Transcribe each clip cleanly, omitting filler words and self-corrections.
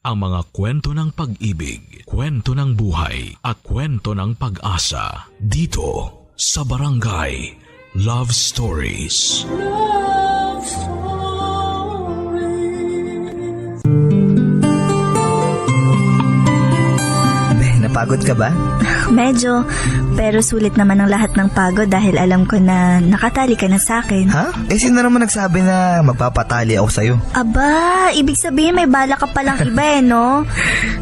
ang mga kwento ng pag-ibig, kwento ng buhay at kwento ng pag-asa dito sa Barangay Love Stories. Love Stories. Napagod ka ba? Medyo, pero sulit naman ang lahat ng pagod dahil alam ko na nakatali ka na sa akin. Ha? Sino naman nagsabi na magpapatali ako sa'yo? Aba, ibig sabihin may bala ka palang iba no?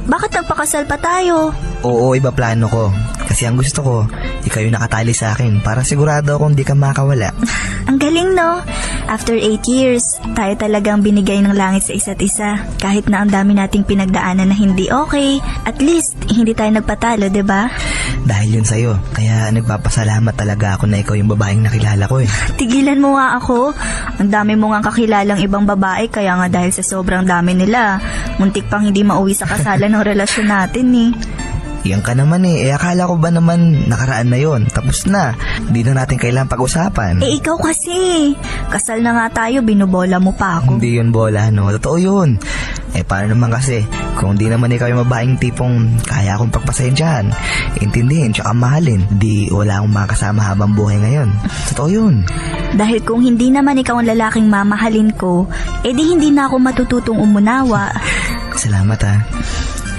Bakit nagpakasal pa tayo? Oo, iba plano ko. Kasi ang gusto ko, ikaw yung nakatali sa akin para sigurado akong di ka makawala. Ang galing no? After 8 years, tayo talagang binigay ng langit sa isa't isa. Kahit na ang dami nating pinagdaanan na hindi okay, at least hindi tayo nagpatalo, 'di ba? Dahil yun sa'yo, kaya nagpapasalamat talaga ako na ikaw yung babaeng nakilala ko eh. Tigilan mo nga ako. Ang dami mo nga kakilalang ibang babae, kaya nga dahil sa sobrang dami nila, muntik pang hindi mauwi sa kasalan ng relasyon natin eh. Yan ka naman eh. Akala ko ba naman nakaraan na yon? Tapos na. Hindi na natin kailangan pag-usapan. Ikaw kasi. Kasal na nga tayo, binubola mo pa ako. Hindi yun bola, no? Totoo yun. Paano naman kasi? Kung di naman ikaw yung babaeng tipong kaya akong pagpasensyahan, intindihin, tsaka mahalin, di wala akong makasama habang buhay ngayon. Totoo yun. Dahil kung hindi naman ikaw ang lalaking mamahalin ko, di hindi na ako matututong umunawa. Salamat ha.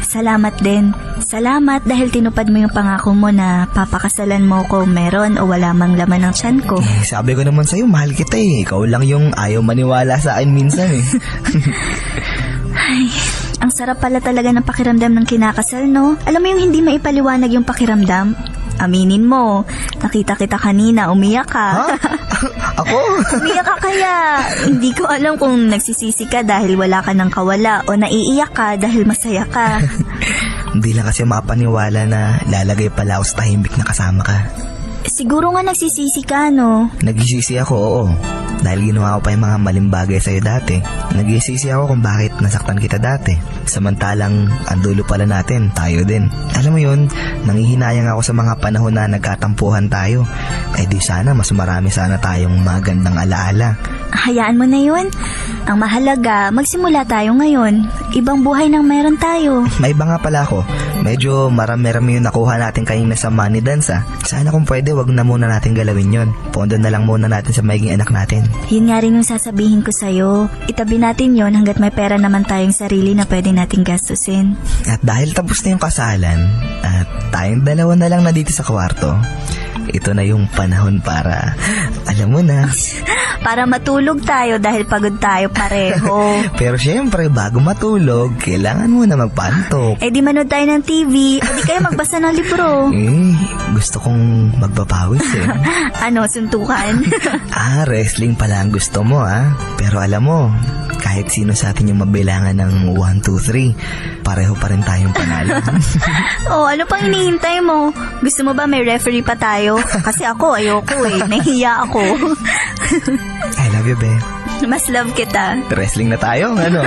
Salamat din. Salamat dahil tinupad mo yung pangako mo na papakasalan mo ko meron o wala mang laman ng tiyan ko. Sabi ko naman sa'yo, mahal kita eh. Ikaw lang yung ayaw maniwala sa akin minsan eh. Ay, ang sarap pala talaga ng pakiramdam ng kinakasal, no? Alam mo yung hindi maipaliwanag yung pakiramdam? Aminin mo, nakita kita kanina, umiyak ka. Ha? Ako? Umiyak ka kaya. Hindi ko alam kung nagsisisi ka dahil wala ka ng kawala o naiiyak ka dahil masaya ka. Hindi lang kasi mapaniwala na lalagay pala ako sa tahimik na kasama ka. Siguro nga nagsisisi ka, no? Nagsisisi ako, oo. Dahil ginawa ko pa yung mga maling bagay sa'yo dati. Nagsisisi ako kung bakit nasaktan kita dati. Samantalang ang dulo pala natin, tayo din. Alam mo yun, nanghihinayang ako sa mga panahon na nagkatampuhan tayo. Di sana mas marami sana tayong magandang alaala. Hayaan mo na yun. Ang mahalaga, magsimula tayo ngayon. Ibang buhay nang meron tayo. May iba nga pala ako. Medyo marami-rami yung nakuha natin kanina sa money dance ah. Sana kung pwede, wag na muna natin galawin yun. Pondo na lang muna natin sa magiging anak natin. Yun nga rin yung sasabihin ko sa'yo. Itabi natin yun hanggat may pera naman tayong sarili na pwede nating gastusin. At dahil tapos na yung kasalan, at tayong dalawa na lang na dito sa kwarto, ito na yung panahon para, alam mo na. Para matulog tayo dahil pagod tayo pareho. Pero syempre, bago matulog, kailangan mo na magpantok. Di manood tayo ng TV. Di kayo magbasa ng libro. Gusto kong magpapawis eh. Ano, suntukan? Wrestling pala ang gusto mo Pero alam mo, kahit sino sa atin yung mabilangan ng 1, 2, 3, pareho pa rin tayong panalo. Ano pang hinihintay mo? Gusto mo ba may referee pa tayo? Kasi ako, ayoko nahihiya ako. I love you, be. Mas love kita. Wrestling na tayo, ano?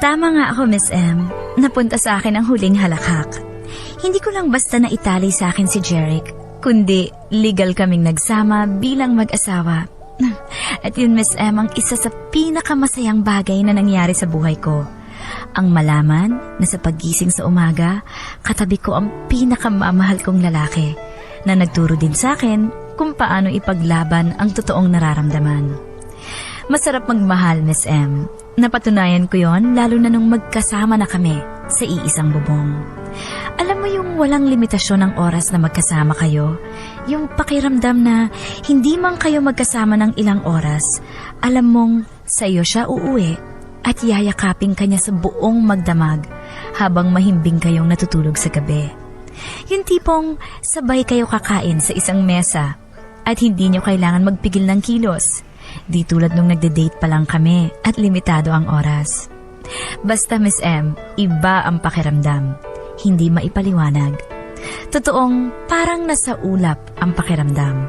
Tama nga ako, Miss M. Napunta sa akin ang huling halakhak. Hindi ko lang basta na itali sa akin si Jeric, kundi legal kaming nagsama bilang mag-asawa. At yun, Miss M, ang isa sa pinakamasayang bagay na nangyari sa buhay ko. Ang malaman na sa paggising sa umaga, katabi ko ang pinakamamahal kong lalaki na nagturo din sa akin kung paano ipaglaban ang totoong nararamdaman. Masarap magmahal, Miss M. Napatunayan ko yon lalo na nung magkasama na kami sa iisang bubong. Alam mo yung walang limitasyon ng oras na magkasama kayo? Yung pakiramdam na hindi man kayo magkasama ng ilang oras, alam mong sa iyo siya uuwi at yayakapin kanya sa buong magdamag habang mahimbing kayong natutulog sa gabi. Yung tipong sabay kayo kakain sa isang mesa at hindi nyo kailangan magpigil ng kilos. Di tulad nung nagde-date pa lang kami at limitado ang oras. Basta, Miss M, iba ang pakiramdam. Hindi maipaliwanag. Totoong parang nasa ulap ang pakiramdam.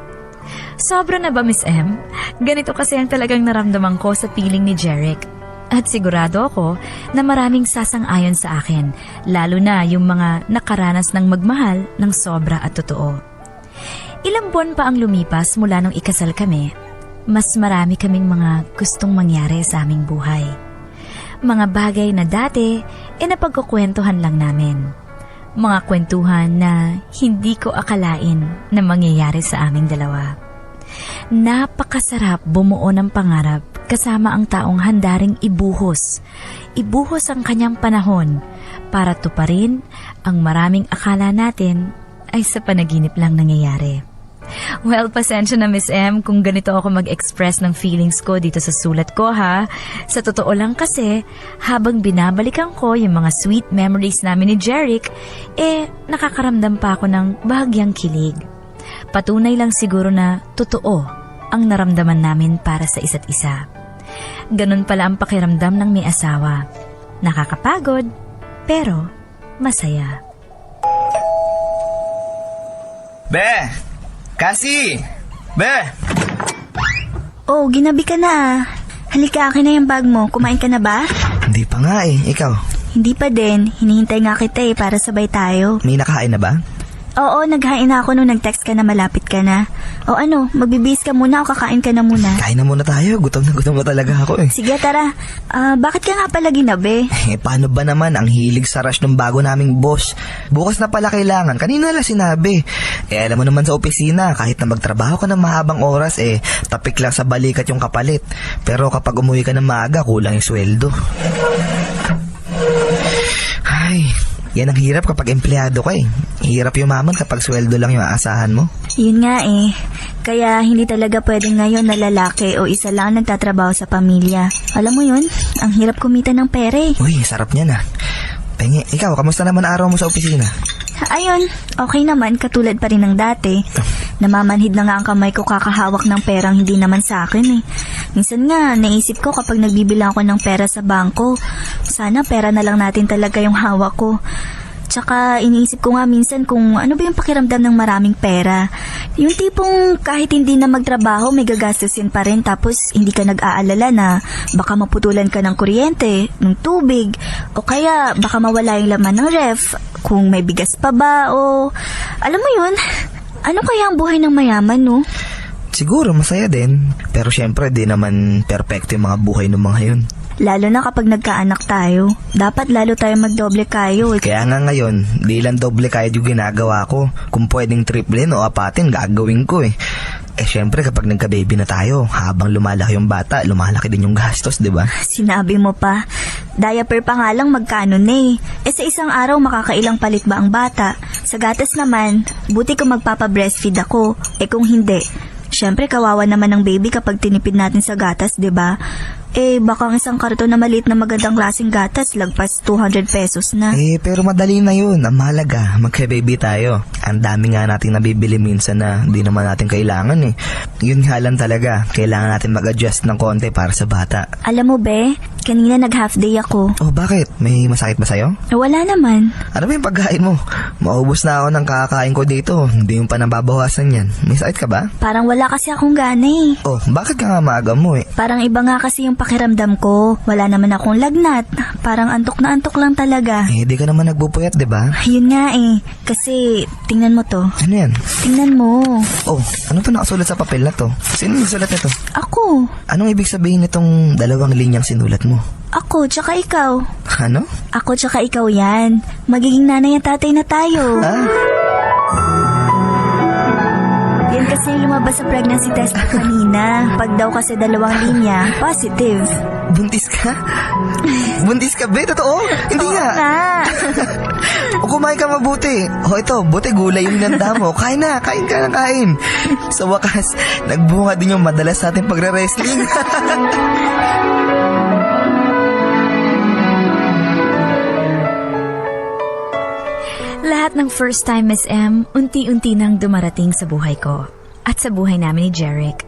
Sobra na ba, Miss M? Ganito kasi ang talagang naramdaman ko sa feeling ni Jeric. At sigurado ako na maraming sasang-ayon sa akin, lalo na yung mga nakaranas ng magmahal ng sobra at totoo. Ilang buwan pa ang lumipas mula nung ikasal kami, mas marami kaming mga gustong mangyari sa aming buhay. Mga bagay na dati napagkukwentuhan lang namin. Mga kwentuhan na hindi ko akalain na mangyayari sa aming dalawa. Napakasarap bumuo ng pangarap kasama ang taong handaring ibuhos ang kanyang panahon para tuparin ang maraming akala natin ay sa panaginip lang nangyayari. Well, pasensya na Miss M kung ganito ako mag-express ng feelings ko dito sa sulat ko ha. Sa totoo lang kasi, habang binabalikan ko yung mga sweet memories namin ni Jeric, nakakaramdam pa ako ng bahagyang kilig. Patunay lang siguro na totoo ang naramdaman namin para sa isa't isa. Ganun pala ang pakiramdam ng may asawa. Nakakapagod, pero masaya. Be! Kasi! Be! Oh, ginabi ka na. Halika, akin na yung bag mo. Kumain ka na ba? Hindi pa nga Ikaw, Hindi pa din. Hinihintay nga kita para sabay tayo. may nakain na ba? Oo, naghain na ako nung nag-text ka na malapit ka na. O ano, magbibihis ka muna o kakain ka na muna? Kain na muna tayo. Gutom na talaga ako Sige, tara. Bakit ka nga pala ginabi? Paano ba naman ang hilig sa rush ng bago naming boss? Bukas na pala kailangan. Kanina lang sinabi. Alam mo naman sa opisina, kahit na magtrabaho ka ng mahabang oras, tapik lang sa balikat yung kapalit. Pero kapag umuwi ka ng maaga, kulang yung sweldo. Ay, yan ang hirap kapag empleyado ka Hirap yumaman kapag sweldo lang yung aasahan mo. Yun nga Kaya hindi talaga pwedeng ngayon na lalaki o isa lang nagtatrabaho sa pamilya. Alam mo yun, ang hirap kumita ng pera Uy, sarap niya na. Pengi, ikaw, kamusta naman araw mo sa opisina? Ayun, okay naman, katulad pa rin ng dati. Namamanhid na nga ang kamay ko kakahawak ng perang hindi naman sa akin Minsan nga, naisip ko kapag nagbibilang ako ng pera sa bangko, sana pera na lang natin talaga yung hawak ko. Tsaka iniisip ko nga minsan kung ano ba yung pakiramdam ng maraming pera. Yung tipong kahit hindi na magtrabaho may gagastusin pa rin tapos hindi ka nag-aalala na baka maputulan ka ng kuryente, ng tubig, o kaya baka mawala yung laman ng ref, kung may bigas pa ba o... Alam mo yun, ano kaya ang buhay ng mayaman no? Siguro masaya din, pero syempre di naman perfecto yung mga buhay ng mga yun. Lalo na kapag nagkaanak tayo. Dapat lalo tayo magdoble kayo Kaya nga ngayon, di lang doble kayod yung ginagawa ko. Kung pwedeng triplein o apatin, gagawin ko syempre kapag nagka-baby na tayo, habang lumalaki yung bata, lumalaki din yung gastos, di ba? Sinabi mo pa. Diaper pa nga lang magkano sa isang araw makakailang palit ba ang bata? Sa gatas naman, buti kung magpapa-breastfeed ako. Kung hindi, syempre kawawa naman ng baby kapag tinipid natin sa gatas, di ba? Baka ang isang karton na maliit na magandang klaseng gatas, lagpas 200 pesos na. Pero madali na yun. Ang mahalaga, magka-baby tayo. Ang dami nga nating nabibili minsan na di naman natin kailangan Yun nga lang talaga, kailangan natin mag-adjust ng konti para sa bata. Alam mo be, kanina nag-half day ako. Oh, bakit? May masakit ba sa'yo? Wala naman. Ano ba yung pagkain mo? Maubos na ako ng kakakain ko dito. Hindi yung pa nababawasan yan. May sakit ka ba? Parang wala kasi akong gana Oh, bakit ka nga maaga mo Parang iba nga kasi yung pakiramdam ko. Wala naman akong lagnat. Parang antok na antok lang talaga. Di ka naman nagpupuyat, di ba? Yun nga Kasi, tingnan mo to. Ano yan? Tingnan mo. Oh, ano to nakasulat sa papel na to? Sino yung sulat nito? Ako. Anong ibig sabihin nitong 2 linyang sinulat mo? Ako, tsaka ikaw. Ano? Ako, tsaka ikaw yan. Magiging nanay at tatay na tayo. Yan kasi yung lumabas sa pregnancy test ko kanina. Pag daw kasi 2 linya, positive. Buntis ka? Buntis ka, be? Totoo? Hindi nga. O kumain ka mabuti. Ito, buti gulay yung nanda mo. Kain na, kain ka ng kain. Sa wakas, nagbunga din yung madalas natin pagre-wrestling. Lahat ng first time, Miss M, unti-unti nang dumarating sa buhay ko at sa buhay namin ni Jeric.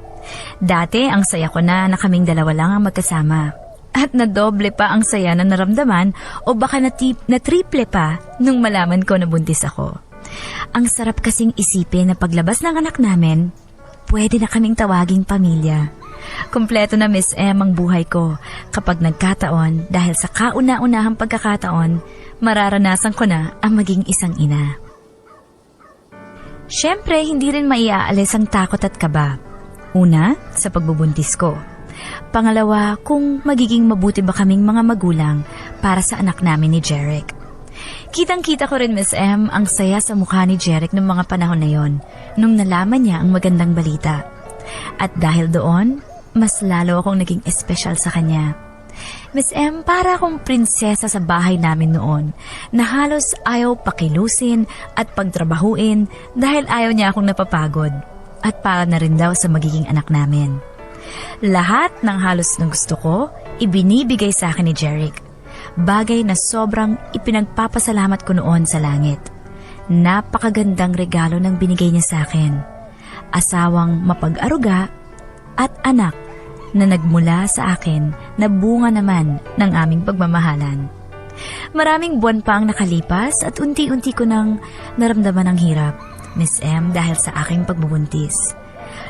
Dati, ang saya ko na kaming dalawa lang ang magkasama. At nadoble pa ang saya na naramdaman o baka na triple pa nung malaman ko na buntis ako. Ang sarap kasing isipin na paglabas ng anak namin, pwede na kaming tawaging pamilya. Kumpleto na Miss M ang buhay ko kapag nagkataon dahil sa kauna-unahang pagkakataon, mararanasan ko na ang maging isang ina. Siyempre, hindi rin maiaalis ang takot at kaba. Una, sa pagbubuntis ko. Pangalawa, kung magiging mabuti ba kaming mga magulang para sa anak namin ni Jeric. Kitang-kita ko rin, Miss M, ang saya sa mukha ni Jeric noong mga panahon na yon, nung nalaman niya ang magandang balita. At dahil doon, mas lalo akong naging espesyal sa kanya. Miss M, para akong prinsesa sa bahay namin noon, na halos ayaw pakilusin at pagtrabahuin dahil ayaw niya akong napapagod. At para na rin daw sa magiging anak namin. Lahat ng halos ng gusto ko, ibinibigay sa akin ni Jeric. Bagay na sobrang ipinagpapasalamat ko noon sa langit. Napakagandang regalo ng binigay niya sa akin. Asawang mapag-aruga at anak na nagmula sa akin na bunga naman ng aming pagmamahalan. Maraming buwan pa ang nakalipas at unti-unti ko nang naramdaman ang hirap, Miss M, dahil sa aking pagbubuntis.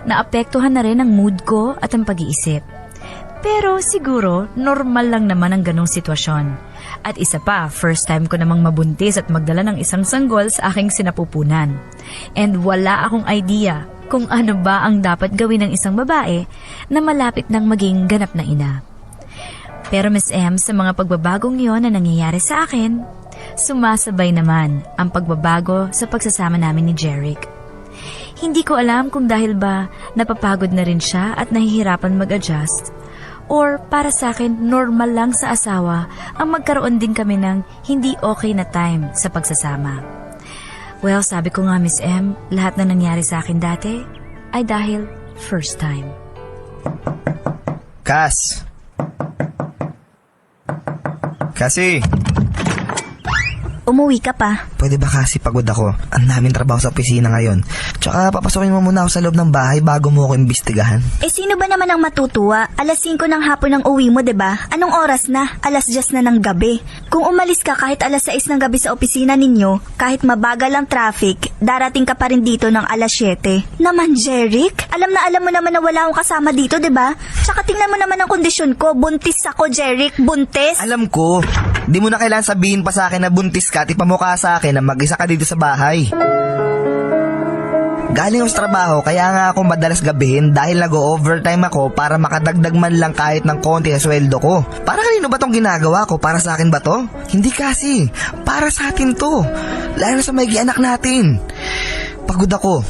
Naapektuhan na rin ang mood ko at ang pag-iisip. Pero siguro, normal lang naman ang ganong sitwasyon. At isa pa, first time ko namang mabuntis at magdala ng isang sanggol sa aking sinapupunan. And wala akong idea kung ano ba ang dapat gawin ng isang babae na malapit ng maging ganap na ina. Pero Miss M, sa mga pagbabagong yon na nangyayari sa akin, sumasabay naman ang pagbabago sa pagsasama namin ni Jeric. Hindi ko alam kung dahil ba napapagod na rin siya at nahihirapan mag-adjust, or para sa akin normal lang sa asawa ang magkaroon din kami ng hindi okay na time sa pagsasama. Well, sabi ko nga, Miss M, lahat na nangyari sa akin dati ay dahil first time. Kas! Kasi, Umuwi ka pa. pwede ba kasi pagod ako? Ang daming trabaho sa opisina ngayon. Tsaka papasokin mo muna ako sa loob ng bahay bago mo ako imbestigahan. Sino ba naman ang matutuwa? 5:00 ng hapon ang uwi mo, 'di ba? Anong oras na? 10:00 na ng gabi. Kung umalis ka kahit 6:00 ng gabi sa opisina ninyo, kahit mabagal ang traffic, darating ka pa rin dito ng 7:00. Naman, Jeric, alam mo naman na wala akong kasama dito, 'di ba? Tsaka tingnan mo naman ang kondisyon ko. Buntis ako, Jeric, buntis. Alam ko, di mo na kailangan sabihin pa sa akin na buntis ka at ipamukha sa akin na mag-isa ka dito sa bahay. Galing ako sa trabaho, kaya nga ako madalas gabihin dahil nag-overtime ako para makadagdag man lang kahit ng konti sa sweldo ko. Para kanino ba tong ginagawa ko? Para sa akin ba to? Hindi kasi. Para sa atin to. Lalo na sa may anak natin. Pagod ako.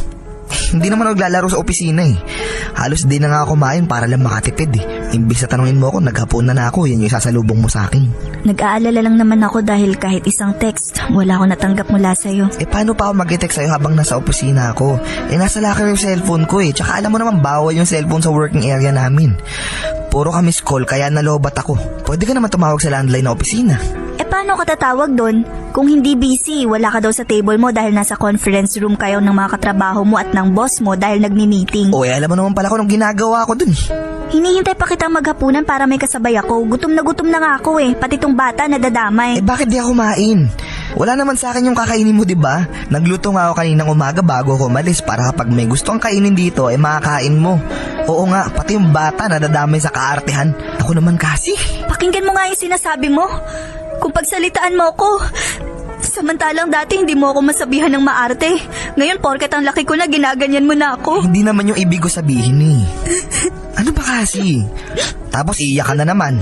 Hindi naman ako naglalaro sa opisina eh. Halos di na nga ako kumain para lang makatipid eh. Imbis na tanungin mo ako, naghapon na ako, yan yung sasalubong mo sa akin. Nag-aalala lang naman ako dahil kahit isang text, wala akong natanggap mula sa'yo. Paano pa ako mag-text sa'yo habang nasa opisina ako? Nasa locker yung cellphone ko eh. Tsaka alam mo naman bawal yung cellphone sa working area namin. Puro kami call kaya nalobat ako. Pwede ka naman tumawag sa landline na opisina. Paano ka tatawag doon? Kung hindi busy, wala ka daw sa table mo dahil nasa conference room kayo ng mga katrabaho mo at ng boss mo dahil nagmi-meeting. Alam mo naman pala kung anong ginagawa ko dun. Hinihintay pa kitang maghapunan para may kasabay ako. Gutom na nga ako eh. Pati tong bata nadadamay. Bakit di ako kumain? Wala naman sa akin yung kakainin mo, diba? Nagluto nga ako kaninang umaga bago ako umalis para kapag may gusto ang kainin dito, makakain mo. Oo nga, pati yung bata nadadamay sa kaartehan. Ako naman kasi. Pakinggan mo nga yung sinasabi mo. Kung pagsalitaan mo ako, samantalang dati hindi mo ako masabihan ng maarte. Ngayon, porket ang laki ko na, ginaganyan mo na ako. Hindi naman yung ibig ko sabihin eh. Ano ba kasi? Tapos iiyak ka na naman.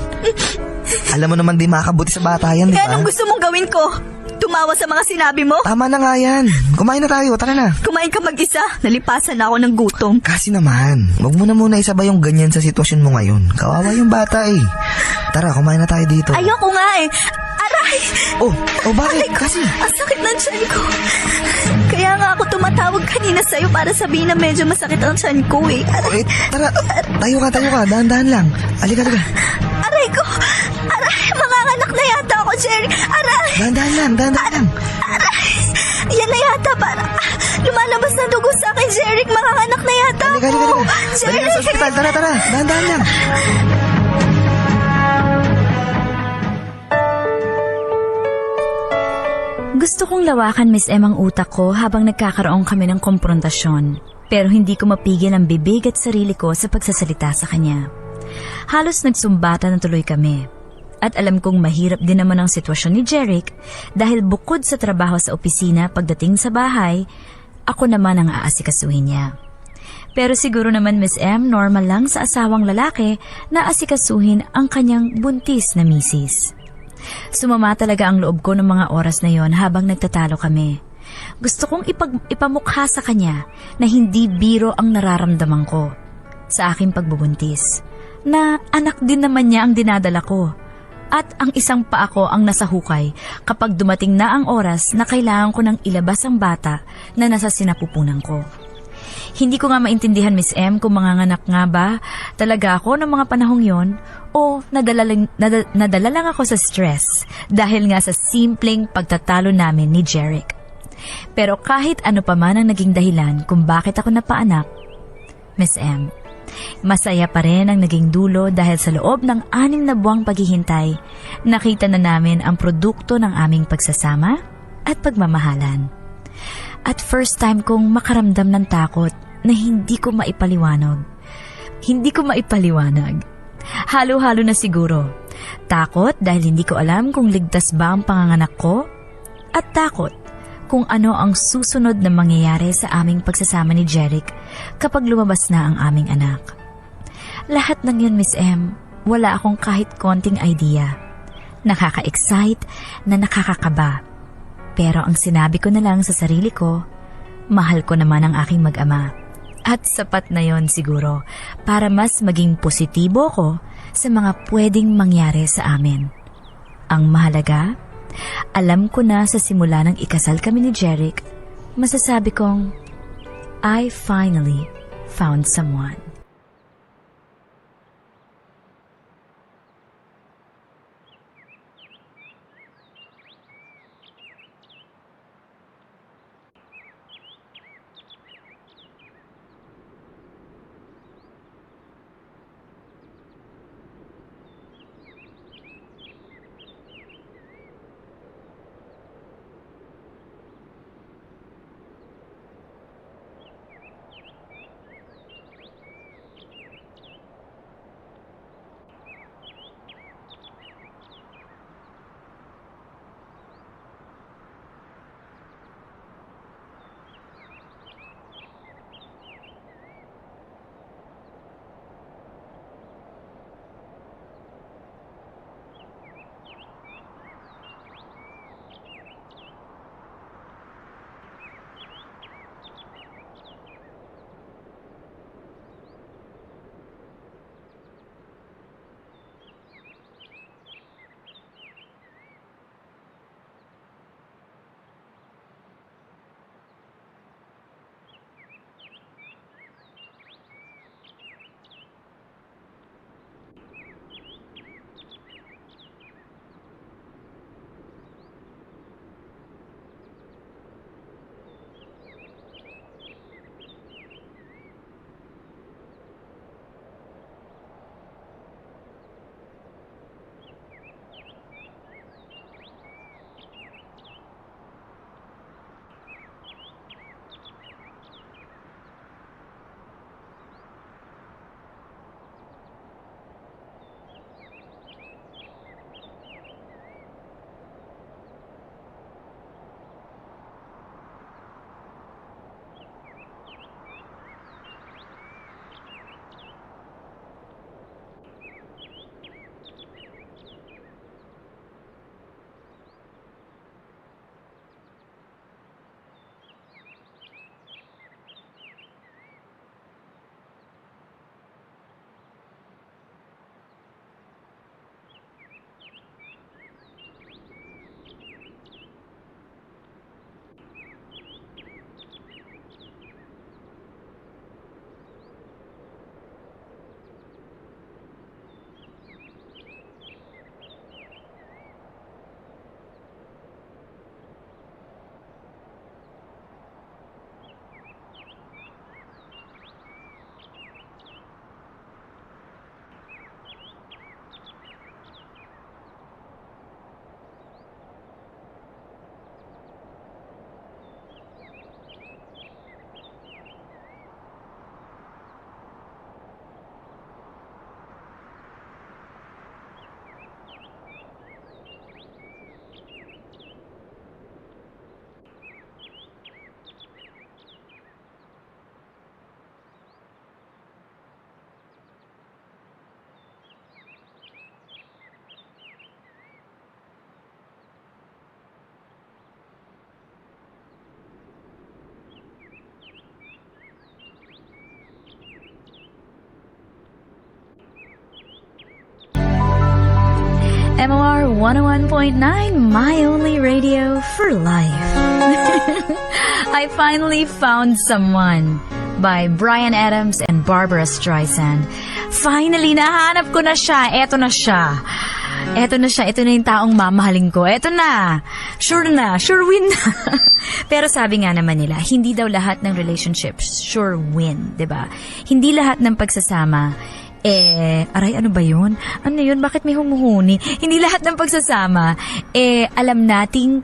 Alam mo naman di makakabuti sa bata yan, di ba? Anong gusto mong gawin ko? Tumawa sa mga sinabi mo? Tama na nga yan. Kumain na tayo, tara na. Kumain ka mag-isa. Nalipasan na ako ng gutom. Kasi naman, wag mo na muna isabay yung ganyan sa sitwasyon mo ngayon. Kawawa yung bata eh. Tara, kumain na tayo dito. Ayoko nga eh. Aray! Bakit? Aray ko, Kasi ang sakit ng tiyan ko. Kaya nga ako tumatawag kanina sa'yo para sabihin na medyo masakit ang tiyan ko eh. Aray! Tara, tayo ka. Dahan-dahan lang. Alika. Aray ko! Aray! Manganganak na yata ako, Jerry! Aray! Dahan-dahan lang. Aray! Yan na yata para... lumalabas na dugo sa akin, Jerry! Manganganak na yata ako! Alika. Jerry! Dali na sa ospital, tara. Dahan-dahan lang. Gusto kong lawakan, Miss M, ang utak ko habang nagkakaroon kami ng komprontasyon. Pero hindi ko mapigil ang bibig at sarili ko sa pagsasalita sa kanya. Halos nagsumbatan na tuloy kami. At alam kong mahirap din naman ang sitwasyon ni Jeric dahil bukod sa trabaho sa opisina pagdating sa bahay, ako naman ang aasikasuhin niya. Pero siguro naman Miss M, normal lang sa asawang lalaki na asikasuhin ang kanyang buntis na misis. Sumama talaga ang loob ko ng mga oras na yon habang nagtatalo kami. Gusto kong ipamukha sa kanya na hindi biro ang nararamdaman ko sa aking pagbubuntis, na anak din naman niya ang dinadala ko. At ang isang pa ako ang nasa hukay kapag dumating na ang oras na kailangan ko nang ilabas ang bata na nasa sinapupunan ko. Hindi ko nga maintindihan, Miss M, kung manganganak nga ba talaga ako ng mga panahong yon o nadala lang ako sa stress dahil nga sa simpleng pagtatalo namin ni Jeric. Pero kahit ano pa man ang naging dahilan kung bakit ako napaanak, Miss M, masaya pa rin ang naging dulo dahil sa loob ng 6 na buwang paghihintay, nakita na namin ang produkto ng aming pagsasama at pagmamahalan. At first time kong makaramdam ng takot na hindi ko maipaliwanag. Halo-halo na siguro. Takot dahil hindi ko alam kung ligtas ba ang panganganak ko, at takot kung ano ang susunod na mangyayari sa aming pagsasama ni Jeric kapag lumabas na ang aming anak. Lahat ng yun, Miss M, wala akong kahit konting idea. Nakaka-excite na nakakakaba. Pero ang sinabi ko na lang sa sarili ko, mahal ko naman ang aking mag-ama. At sapat na yon siguro para mas maging positibo ko sa mga pwedeng mangyari sa amin. Ang mahalaga, alam ko na sa simula ng ikasal kami ni Jeric, masasabi kong, I finally found someone. MOR 101.9, my only radio for life. I finally found someone by Bryan Adams and Barbara Streisand. Finally, nahanap ko na siya. Eto na siya. Ito na yung taong mamahalin ko. Ito na. Sure win na. Pero sabi nga naman nila, hindi daw lahat ng relationships sure win, 'di ba? Hindi lahat ng pagsasama aray, ano ba yun? Ano yun? Bakit may humuhuni? Hindi lahat ng pagsasama alam nating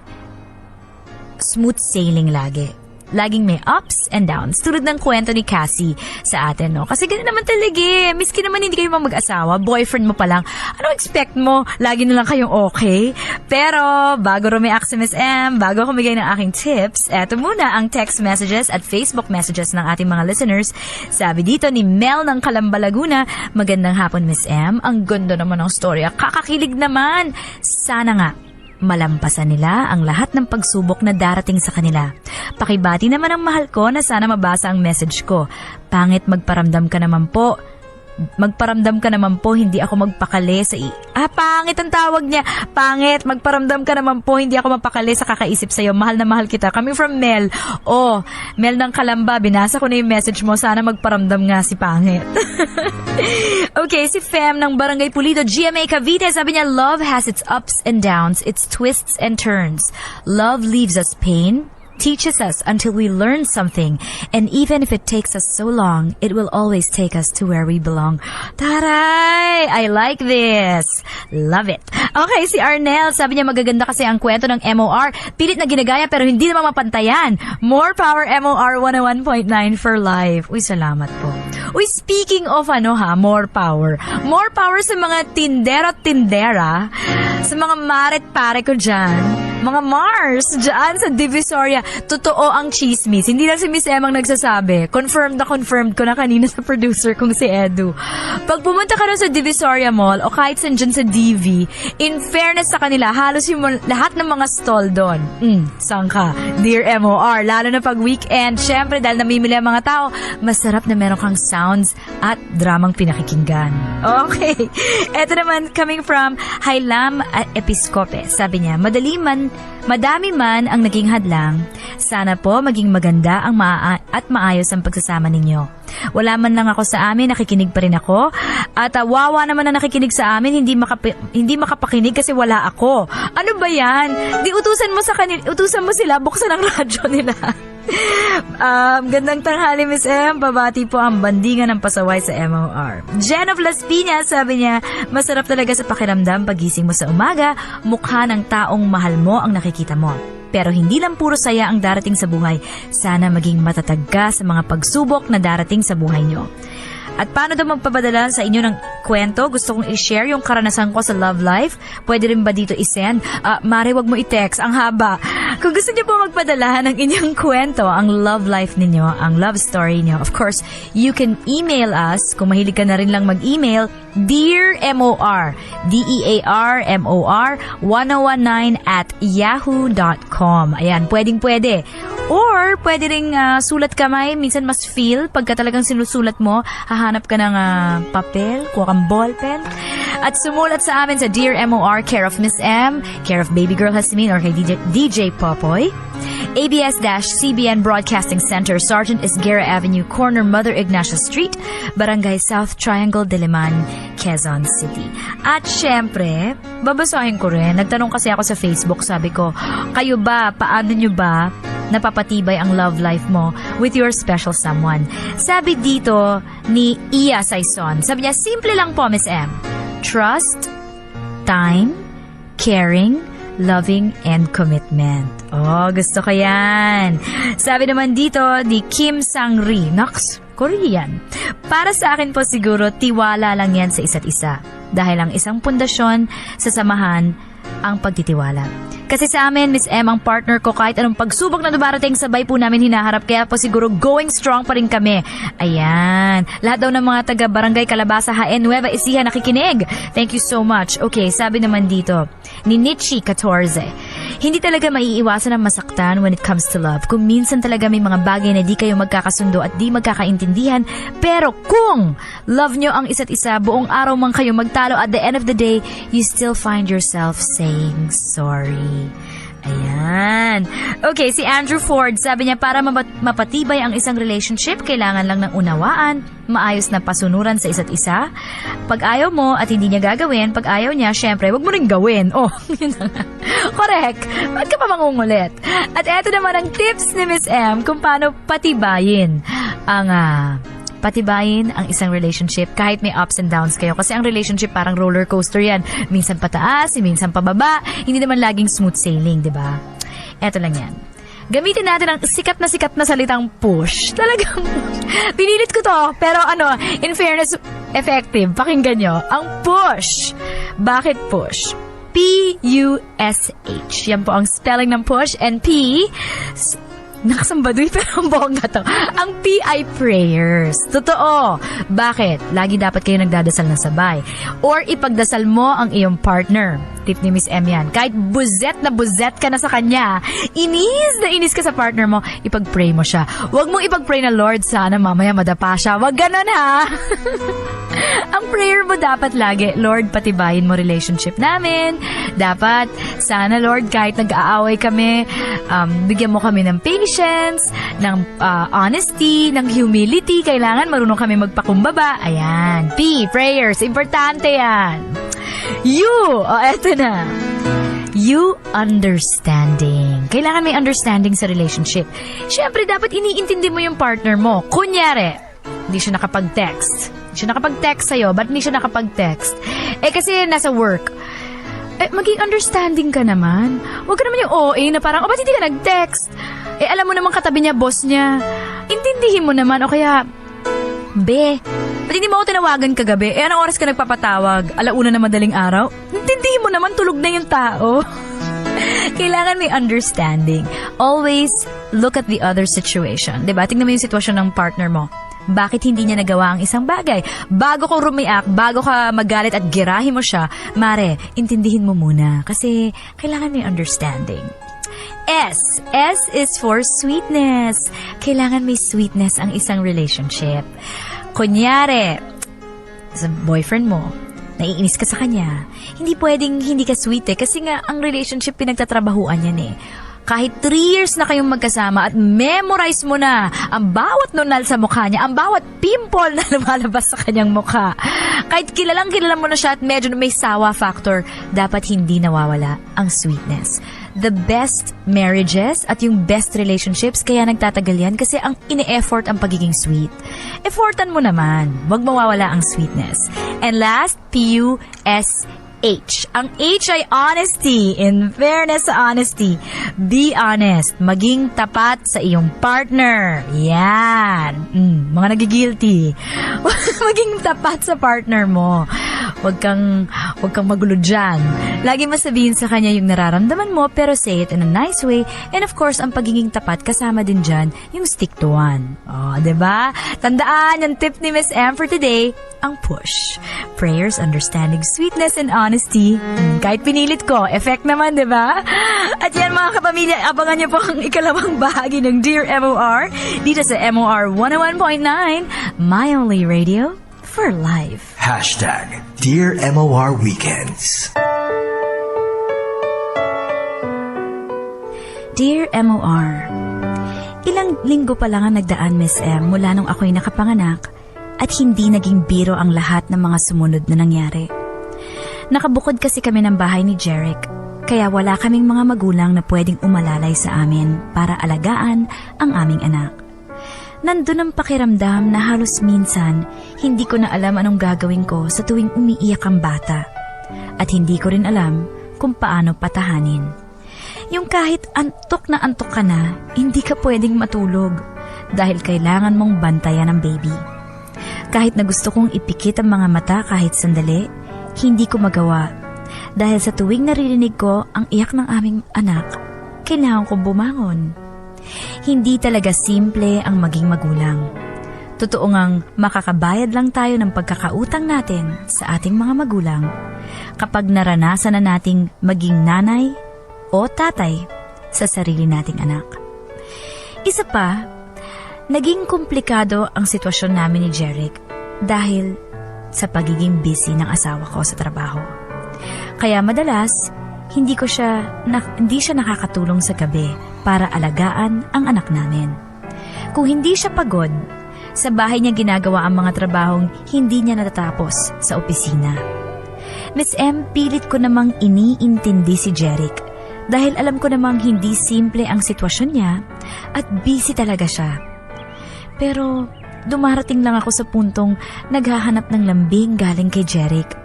smooth sailing lagi. Laging may ups and downs. Tulad ng kwento ni Cassie sa atin, no? Kasi ganun naman talaga eh. Miski naman hindi kayo mag-asawa, boyfriend mo pa lang, ano expect mo? Lagi na lang kayong okay? Pero, bago rumiak si Miss M, bago ako bigay ng aking tips, eto muna ang text messages at Facebook messages ng ating mga listeners. Sabi dito ni Mel ng Calamba, Laguna, magandang hapon Miss M. Ang ganda naman ng storya. Kakakilig naman. Sana nga malampasan nila ang lahat ng pagsubok na darating sa kanila. Pakibati naman ang mahal ko na sana mabasa ang message ko. Pangit magparamdam ka naman po, hindi ako magpakali sa pangit ang tawag niya. Pangit, magparamdam ka naman po, hindi ako mapakali sa kakaisip sa'yo. Mahal na mahal kita. Coming from Mel. Mel ng Calamba, binasa ko na yung message mo. Sana magparamdam nga si Pangit. Okay, si Fem ng Barangay Pulido, GMA Cavite, sabi niya, love has its ups and downs, its twists and turns. Love leaves us pain, teaches us until we learn something, and even if it takes us so long, it will always take us to where we belong. Taray! I like this. Love it. Okay, si Arnel, sabi niya magaganda kasi ang kwento ng MOR. Pilit na ginagaya pero hindi naman mapantayan. More power MOR 101.9 for life. Uy, salamat po. Uy, speaking of more power. More power sa mga tindero at tindera, sa mga maret pare ko dyan. Mga Mars, dyan sa Divisoria. Totoo ang chismis. Hindi lang si Miss Emang nagsasabi. Confirmed ko na kanina sa producer kong si Edu. Pag pumunta ka rin sa Divisoria Mall o kahit saan dyan sa DV, in fairness sa kanila, halos yung lahat ng mga stall doon. Saan ka? Dear MOR. Lalo na pag weekend. Syempre, dahil namimili ang mga tao, masarap na meron kang sounds at dramang pinakikinggan. Okay. Eto naman, coming from Hailam Episcope. Sabi niya, madami man ang naging hadlang, sana po maging maganda ang at maayos ang pagsasama ninyo. Wala man lang ako sa amin, nakikinig pa rin ako. At wawa naman na nakikinig sa amin, hindi makapakinig kasi wala ako. Ano ba yan? Di utusan mo sila, buksan ang radyo nila. Gandang tanghali Miss M, babati po ang bandingan ng pasaway sa MOR. Jen of Las Piñas, sabi niya, masarap talaga sa pakiramdam pagising mo sa umaga, mukha ng taong mahal mo ang nakikita mo. Pero hindi lang puro saya ang darating sa buhay, sana maging matatag ka sa mga pagsubok na darating sa buhay nyo. At paano daw magpapadala sa inyo ng kwento? Gusto kong i-share yung karanasan ko sa love life. Pwede rin ba dito i-send? Mare, wag mo i-text. Ang haba. Kung gusto niyo po magpadala ng inyong kwento, ang love life ninyo, ang love story niyo, of course, you can email us. Kung mahilig ka na rin lang mag-email, Dear MOR, DEARMOR 1019@yahoo.com. Ayan, pwede. Or, pwede ring sulat kamay. Minsan mas feel, pagka talagang sinusulat mo, hahanap ka ng papel, kuha kang ballpen. At sumulat sa amin sa Dear MOR, care of Miss M, care of Baby Girl Hasmin, or kay DJ Popoy. ABS-CBN Broadcasting Center, Sergeant Esguerra Avenue, corner Mother Ignacia Street, Barangay South Triangle, Diliman, Quezon City. At syempre, babasahin ko rin. Nagtanong kasi ako sa Facebook, sabi ko, kayo ba, paano nyo ba napapatibay ang love life mo with your special someone? Sabi dito ni Iya Saison, sabi niya, simple lang po, Miss M. Trust, time, caring, loving, and commitment. Oh, gusto ko yan. Sabi naman dito ni Kim Sang-ri, Nox, Korean. Para sa akin po siguro, tiwala lang yan sa isa't isa. Dahil ang isang pundasyon sa samahan ang pagtitiwala. Kasi sa amin, Miss M, ang partner ko, kahit anong pagsubok na dumarating, sabay po namin hinaharap. Kaya po siguro going strong pa rin kami. Ayan. Lahat daw ng mga taga Barangay Calabasa, Haen, Nueva Ecija nakikinig. Thank you so much. Okay, sabi naman dito ni Nietzsche 14. Hindi talaga maiiwasan ang masaktan when it comes to love. Kung minsan talaga may mga bagay na di kayo magkakasundo at di magkakaintindihan, pero kung love nyo ang isa't isa, buong araw man kayo magtalo, at the end of the day, you still find yourself saying sorry. Ayan. Okay, si Andrew Ford, sabi niya, para mapatibay ang isang relationship, kailangan lang ng unawaan, maayos na pasunuran sa isa't isa. Pag ayaw mo at hindi niya gagawin, pag ayaw niya, syempre, wag mo rin gawin. Oh, yun na nga. Correct. Ba't ka pa mangungulit? At eto naman ang tips ni Miss M kung paano patibayin ang isang relationship kahit may ups and downs kayo. Kasi ang relationship parang roller coaster yan. Minsan pataas, minsan pababa. Hindi naman laging smooth sailing, di ba? Eto lang yan. Gamitin natin ang sikat na salitang push. Talagang, pinilit ko to. Pero in fairness, effective. Pakinggan nyo. Ang push. Bakit push? P-U-S-H. Yan po ang spelling ng push. And P... Nakasambaduy pero ang bongga to. Ang P ay prayers. Totoo. Bakit? Lagi dapat kayo nagdadasal na sabay. Or ipagdasal mo ang iyong partner. Tip ni Miss M yan. Kahit buzet ka na sa kanya, inis ka sa partner mo, ipag-pray mo siya. Huwag mong ipag-pray na, Lord, sana mamaya madapa siya. Huwag ganon, ha? Ang prayer mo dapat lagi, Lord, patibayin mo relationship namin. Dapat, sana Lord, kahit nag-aaway kami, bigyan mo kami ng patience, ng honesty, ng humility. Kailangan marunong kami magpakumbaba. Ayan. P, prayers. Importante yan. Eto na. You, understanding. Kailangan may understanding sa relationship. Siyempre, dapat iniintindi mo yung partner mo. Kunyari, hindi siya nakapag-text. Hindi siya nakapag-text sa'yo. Ba't hindi siya nakapag-text? Kasi nasa work. Maging understanding ka naman. Huwag ka naman yung OA na parang, ba't hindi ka nag-text? Alam mo naman katabi niya, boss niya. Intindihin mo naman, o kaya, ba't hindi mo ako tinawagan kagabi? Anong oras ka nagpapatawag? 1:00 na madaling araw? Intindihin mo naman, tulog na yung tao. Kailangan may understanding. Always look at the other situation. Diba? Tingnan mo yung sitwasyon ng partner mo. Bakit hindi niya nagawa ang isang bagay? Bago ka rumiak, bago ka magalit at girahin mo siya, mare, intindihin mo muna. Kasi kailangan may understanding. S. S is for sweetness. Kailangan may sweetness ang isang relationship. Kunyari, sa boyfriend mo, naiinis ka sa kanya, hindi pwedeng hindi ka sweet kasi nga ang relationship pinagtatrabahuan yan eh. Kahit 3 years na kayong magkasama at memorize mo na ang bawat nunal sa mukha niya, ang bawat pimple na lumalabas sa kanyang mukha. Kahit kilala mo na siya at medyo may sawa factor, dapat hindi nawawala ang sweetness. The best marriages at yung best relationships, kaya nagtatagal yan kasi ang ine-effort ang pagiging sweet. Effortan mo naman, wag mawawala ang sweetness. And last, P-U-S-H. Ang H ay honesty. In fairness sa honesty, be honest. Maging tapat sa iyong partner. Yan. Mga nagigilty. Maging tapat sa partner mo. Huwag kang magulo dyan. Lagi mo sabihin sa kanya yung nararamdaman mo, pero say it in a nice way. And of course, ang pagiging tapat, kasama din dyan yung stick to one. Diba? Tandaan, yung tip ni Miss M for today, ang push. Prayers, understanding, sweetness, and honesty. Kahit pinilit ko, effect naman, diba? At yan mga kapamilya, abangan niyo po ang ikalawang bahagi ng Dear MOR dito sa MOR 101.9, My Only Radio for Life. #Dear MOR Weekends. Dear MOR, ilang linggo pa lang ang nagdaan, Miss M, mula nung ako'y nakapanganak at hindi naging biro ang lahat ng mga sumunod na nangyari. Nakabukod kasi kami ng bahay ni Jeric, kaya wala kaming mga magulang na pwedeng umalalay sa amin para alagaan ang aming anak. Nandun ang pakiramdam na halos minsan hindi ko na alam anong gagawin ko sa tuwing umiiyak ang bata. At hindi ko rin alam kung paano patahanin. Yung kahit antok na antok ka na, hindi ka pwedeng matulog dahil kailangan mong bantayan ang baby. Kahit na gusto kong ipikit ang mga mata kahit sandali, hindi ko magawa. Dahil sa tuwing naririnig ko ang iyak ng aming anak, kailangan kong bumangon. Hindi talaga simple ang maging magulang. Totoo ngang makakabayad lang tayo ng pagkakautang natin sa ating mga magulang kapag naranasan na nating maging nanay o o tatay sa sarili nating anak. Isa pa, naging komplikado ang sitwasyon namin ni Jeric dahil sa pagiging busy ng asawa ko sa trabaho. Kaya madalas, hindi siya nakakatulong sa gabi para alagaan ang anak namin. Kung hindi siya pagod, sa bahay niya ginagawa ang mga trabahong hindi niya natatapos sa opisina. Miss M, pilit ko namang iniintindi si Jeric dahil alam ko namang hindi simple ang sitwasyon niya at busy talaga siya. Pero dumarating lang ako sa puntong naghahanap ng lambing galing kay Jeric.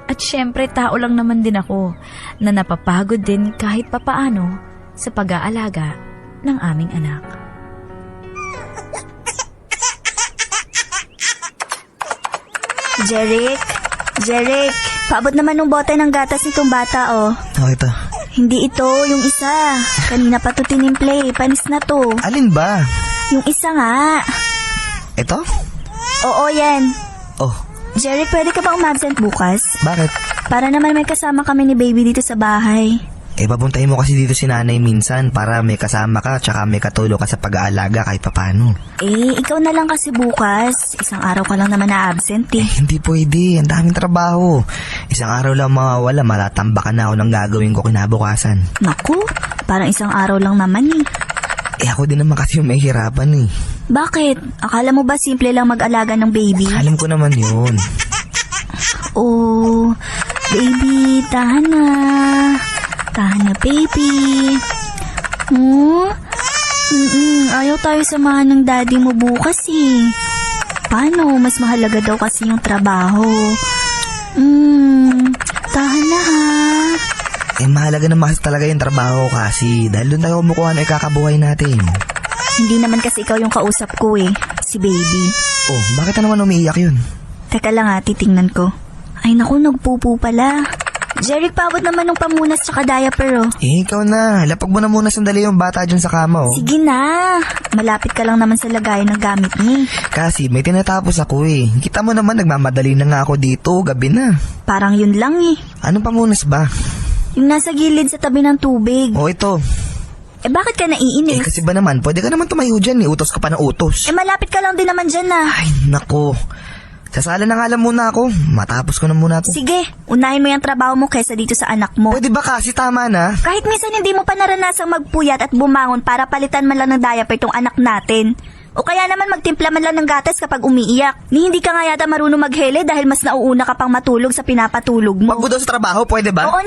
At syempre tao lang naman din ako na napapagod din kahit papaano sa pag-aalaga ng aming anak. Jeric, paabot naman ng bote ng gatas nitong bata, oh. Oh, ito. Hindi ito, yung isa. Kanina pa to tinimple, panis na to. Alin ba? Yung isa nga. Ito? Oo, yan. Oh, Jeric, pwede ka ba umabsent bukas? bakit? Para naman may kasama kami ni baby dito sa bahay. Papuntahin mo kasi dito si nanay minsan para may kasama ka tsaka may katulong ka sa pag-aalaga kahit papano. Ikaw na lang kasi bukas. Isang araw ka lang naman na-absent eh. Hindi pwede, ang daming trabaho. Isang araw lang mawawala, malatambakan na ako ng gagawin ko kinabukasan. Naku, parang isang araw lang naman eh. Ako din naman kasi yung may hirapan eh. Bakit? Akala mo ba simple lang mag-alaga ng baby? Alam ko naman yun. Oh, baby, tahan na. Tahan na, baby. Ayaw tayo samahan ng daddy mo bukas eh. Paano? Mas mahalaga daw kasi yung trabaho. Tahan na ha. Mahalaga naman kasi talaga yung trabaho kasi dahil doon tayo kumukuha na ikakabuhay natin. Hindi naman kasi ikaw yung kausap ko eh. Si baby. Oh, bakit na naman umiiyak yun? Teka lang ha, titingnan ko. Ay naku, nagpupo pala. Jeric, paabot naman ng pamunas tsaka diaper oh. Ikaw na. Lapag mo na muna sandali yung bata dyan sa kama oh. Sige na. Malapit ka lang naman sa lagayan ng gamit niya. Kasi may tinatapos ako eh. Kita mo naman nagmamadali na nga ako dito. Gabi na. Parang yun lang eh. Anong pamunas ba? Yung nasa gilid sa tabi ng tubig. Oh, ito. Bakit ka naiinis? Kasi ba naman, pwede ka naman tumayo dyan eh. Utos ka pa ng utos. Malapit ka lang din naman dyan na. Ay, nako. Sasala na nga lang muna ako. Matapos ko na muna to. Sige, unahin mo yung trabaho mo kaysa dito sa anak mo. Pwede ba kasi tama na? Kahit minsan hindi mo pa naranasang magpuyat at bumangon para palitan man lang ng diaper tong anak natin. O kaya naman magtimpla man lang ng gatas kapag umiiyak. Ni hindi ka nga yata marunong maghele dahil mas nauuna ka pang matulog sa pinapatulog mo. Wag mo daw sa trabaho, pwede ba? Oo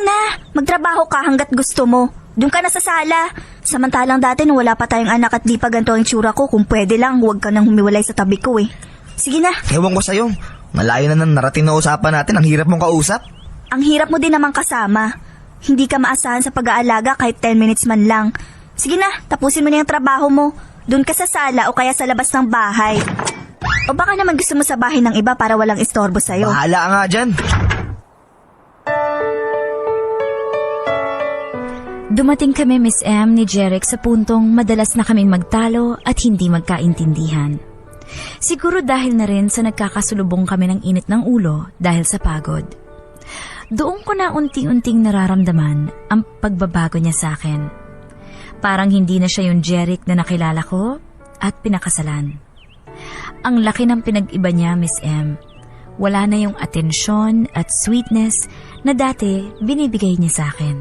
na. Magtrabaho ka hanggat gusto mo. Doon ka na sa sala. Samantalang dati nung wala pa tayong anak at di pa ganito ang itsura ko, kung pwede lang, huwag ka nang humiwalay sa tabi ko eh. Sige na. Ewan ko sa'yo. Malayo na ng narating na usapan natin. Ang hirap mong kausap. Ang hirap mo din naman kasama. Hindi ka maasahan sa pag-aalaga kahit 10 minutes man lang. Sige na, tapusin mo na yung trabaho mo. Doon ka sa sala o kaya sa labas ng bahay. O baka naman gusto mo sa bahay ng iba para walang istorbo sa'yo. Bahala ka nga dyan. Dumating kami, Miss M, ni Jeric sa puntong madalas na kaming magtalo at hindi magkaintindihan. Siguro dahil na rin sa nagkakasulubong kami ng init ng ulo dahil sa pagod. Doon ko na unti-unting nararamdaman ang pagbabago niya sa akin. Parang hindi na siya yung Jeric na nakilala ko at pinakasalan. Ang laki ng pinag-iba niya, Miss M. Wala na yung atensyon at sweetness na dati binibigay niya sa akin.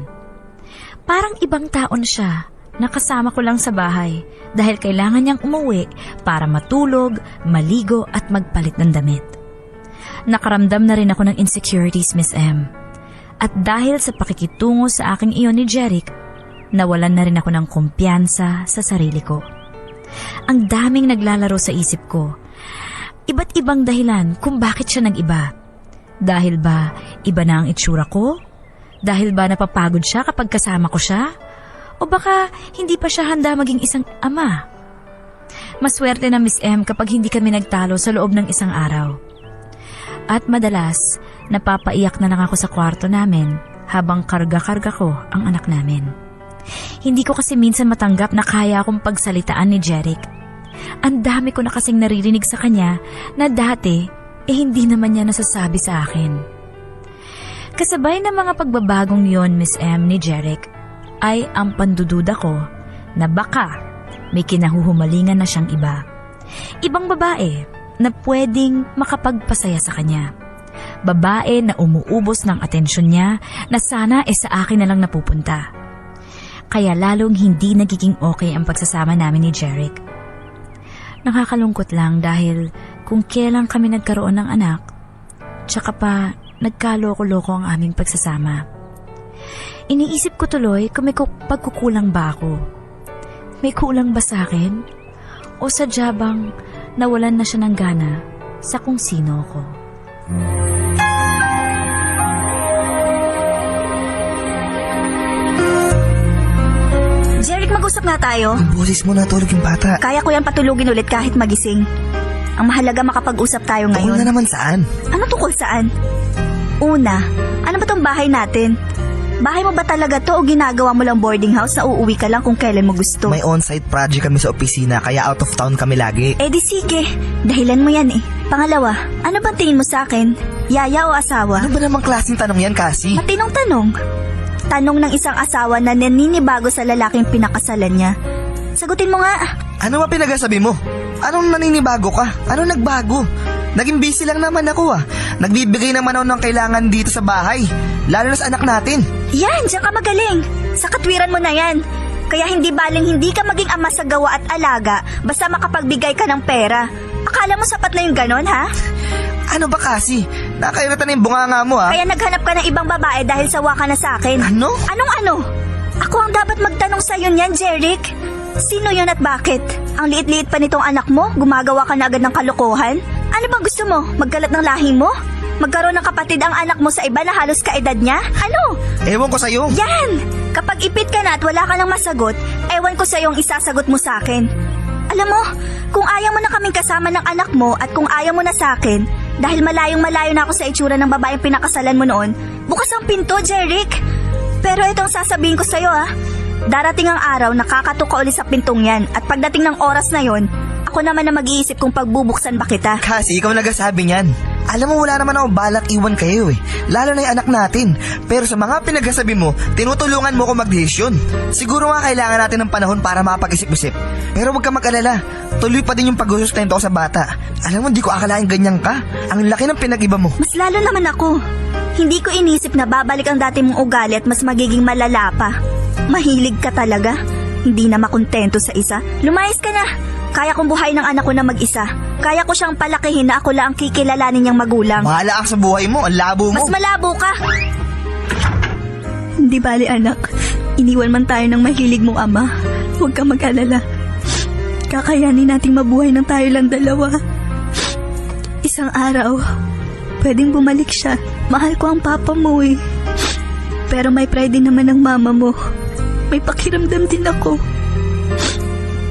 Parang ibang taon siya. Nakasama ko lang sa bahay dahil kailangan niyang umuwi para matulog, maligo at magpalit ng damit. Nakaramdam na rin ako ng insecurities, Miss M. At dahil sa pakikitungo sa aking iyon ni Jeric, nawalan na rin ako ng kumpiyansa sa sarili ko. Ang daming naglalaro sa isip ko. Iba't ibang dahilan kung bakit siya nag-iba. Dahil ba iba na ang itsura ko? Dahil ba napapagod siya kapag kasama ko siya? O baka hindi pa siya handa maging isang ama? Maswerte na Miss M kapag hindi kami nagtalo sa loob ng isang araw. At madalas, napapaiyak na lang ako sa kwarto namin habang karga-karga ko ang anak namin. Hindi ko kasi minsan matanggap na kaya akong pagsalitaan ni Jeric. Ang dami ko na kasing naririnig sa kanya na dati hindi naman niya nasasabi sa akin. Kasabay ng mga pagbabagong yon, Miss M, ni Jeric, ay ang pandududa ko na baka may kinahuhumalingan na siyang iba. Ibang babae na pwedeng makapagpasaya sa kanya. Babae na umuubos ng atensyon niya na sana sa akin na lang napupunta. Kaya lalong hindi nagiging okay ang pagsasama namin ni Jeric. Nakakalungkot lang dahil kung kailan kami nagkaroon ng anak, tsaka pa nagkaloko-loko ang aming pagsasama. Iniisip ko tuloy kung may pagkukulang ba ako. May kulang ba sa akin? O sadya bang nawalan na siya ng gana sa kung sino ko? Jeric, mag-usap nga tayo. Yung boses mo, natulog yung bata. Kaya ko yan patulugin ulit kahit magising. Ang mahalaga makapag-usap tayo Tungkol ngayon. na naman saan? Ano tungkol saan? Una, ano ba tong bahay natin? Bahay mo ba talaga to o ginagawa mo lang boarding house na uuwi ka lang kung kailan mo gusto? May on-site project kami sa opisina kaya out of town kami lagi. Eh di sige, dahilan mo yan eh. Pangalawa, ano bang tingin mo sa akin? Yaya o asawa? Ano ba namang klaseng tanong yan, Cassie? Matinong tanong. Tanong ng isang asawa na naninibago sa lalaking pinakasalan niya. Sagutin mo nga. Ano ba pinagasabi mo? Anong naninibago ka? Anong nagbago? Naging busy lang naman ako Nagbibigay naman ako ng kailangan dito sa bahay. Lalo na sa anak natin. Yan, diyan ka magaling. Sa katwiran mo na yan. Kaya hindi baling hindi ka maging ama sa gawa at alaga basta makapagbigay ka ng pera. Akala mo sapat na yung ganon, ha? Ano ba kasi? Nakairata na yung bunganga mo Kaya naghanap ka ng ibang babae dahil sawa ka na sa akin. Ano? Anong ano? Ako ang dapat magtanong sa'yo niyan, Jeric. Sino yun at bakit? Ang liit-liit pa nitong anak mo, gumagawa ka na agad ng kalokohan? Ano bang gusto mo? Magkalat ng lahi mo? Magkaroon ng kapatid ang anak mo sa iba na halos kaedad niya? Ano? Ewan ko sa'yo. Yan! Kapag ipit ka na at wala ka nang masagot, ewan ko sa'yo ang isasagot mo sa akin. Alam mo, kung ayaw mo na kaming kasama ng anak mo at kung ayaw mo na sa akin, dahil malayong-malayo na ako sa itsura ng babaeng pinakasalan mo noon, bukas ang pinto, Jeric. Pero itong sasabihin ko sa'yo darating ang araw na kakatok ka ulit sa pintong yan at pagdating ng oras na yon, ako naman na mag-iisip kung pagbubuksan ba kita. Kasi ikaw nagsasabi niyan. Alam mo wala naman ako balak iwan kayo lalo na yung anak natin. Pero sa mga pinagsasabi mo, tinutulungan mo ko magdesisyon. Siguro nga kailangan natin ng panahon para mapag-isip-isip. Pero huwag ka mag-alala, tuloy pa din yung pag-sustento ko sa bata. Alam mo, di ko akalain ganyan ka. Ang laki ng pinag-iba mo. Mas lalo naman ako. Hindi ko inisip na babalik ang dati mong ugali at mas magiging malala pa. Mahilig ka talaga. Hindi na makontento sa isa. Lumayas ka na. Kaya kong buhayin ng anak ko na mag-isa. Kaya ko siyang palakihin na ako lang ang kikilalanin niyang magulang. Mahala ka sa buhay mo, ang labo mo. Mas malabo ka. Hindi bali anak. Iniwan man tayo ng mahilig mong ama. Huwag kang mag-alala. Kakayanin nating mabuhay ng tayo lang dalawa. Isang araw, pwedeng bumalik siya. Mahal ko ang papa mo Pero may pride din naman ang mama mo. May pakiramdam din ako.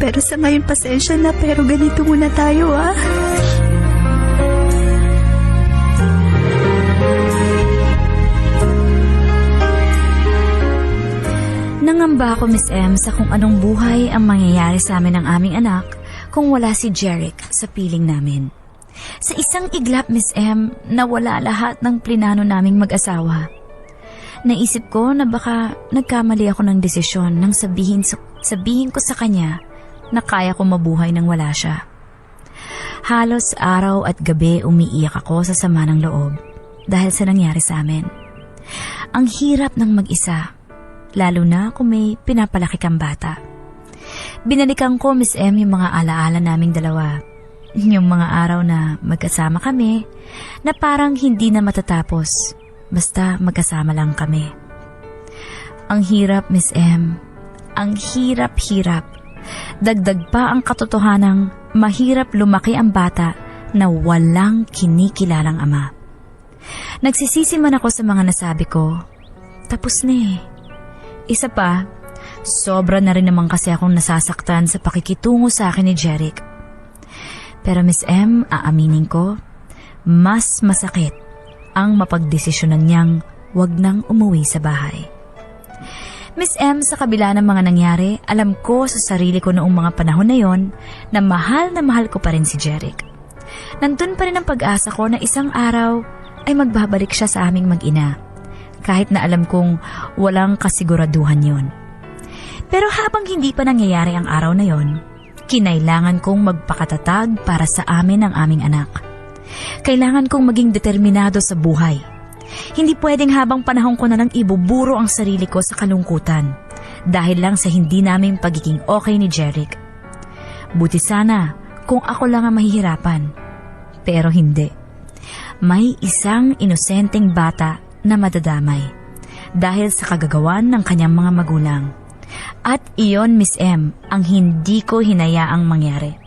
Pero sa ngayon pasensya na pero ganito muna tayo Nangamba ako, Miss M, sa kung anong buhay ang mangyayari sa amin ng aming anak kung wala si Jeric sa piling namin. Sa isang iglap, Miss M, nawala lahat ng plinano naming mag-asawa. Naisip ko na baka nagkamali ako ng desisyon nang sabihin ko sa kanya na kaya ko mabuhay nang wala siya. Halos araw at gabi umiiyak ako sa sama ng loob dahil sa nangyari sa amin. Ang hirap ng mag-isa, lalo na kung may pinapalaki kang bata. Binalikan ko, Miss M, yung mga alaala naming dalawa. Yung mga araw na magkasama kami na parang hindi na matatapos basta magkasama lang kami. Ang hirap, Miss M. Ang hirap-hirap. Dagdag pa ang katotohanang mahirap lumaki ang bata na walang kinikilalang ama. Nagsisisi man ako sa mga nasabi ko. Tapos na Isa pa, sobra na rin naman kasi akong nasasaktan sa pakikitungo sa akin ni Jeric. Pero Miss M, aaminin ko, mas masakit ang mapagdesisyonan niyang wag nang umuwi sa bahay. Miss M, sa kabila ng mga nangyari, alam ko sa sarili ko noong mga panahon na yon na mahal ko pa rin si Jeric. Nandun pa rin ang pag-asa ko na isang araw ay magbabalik siya sa aming mag-ina, kahit na alam kong walang kasiguraduhan yon. Pero habang hindi pa nangyayari ang araw na yon, kinailangan kong magpakatatag para sa amin ang aming anak. Kailangan kong maging determinado sa buhay. Hindi pwedeng habang panahon ko na lang ibuburo ang sarili ko sa kalungkutan dahil lang sa hindi naming pagiging okay ni Jeric. Buti sana kung ako lang ang mahihirapan. Pero hindi. May isang inosenteng bata na madadamay dahil sa kagagawan ng kanyang mga magulang. At iyon, Miss M, ang hindi ko hinayaang mangyari.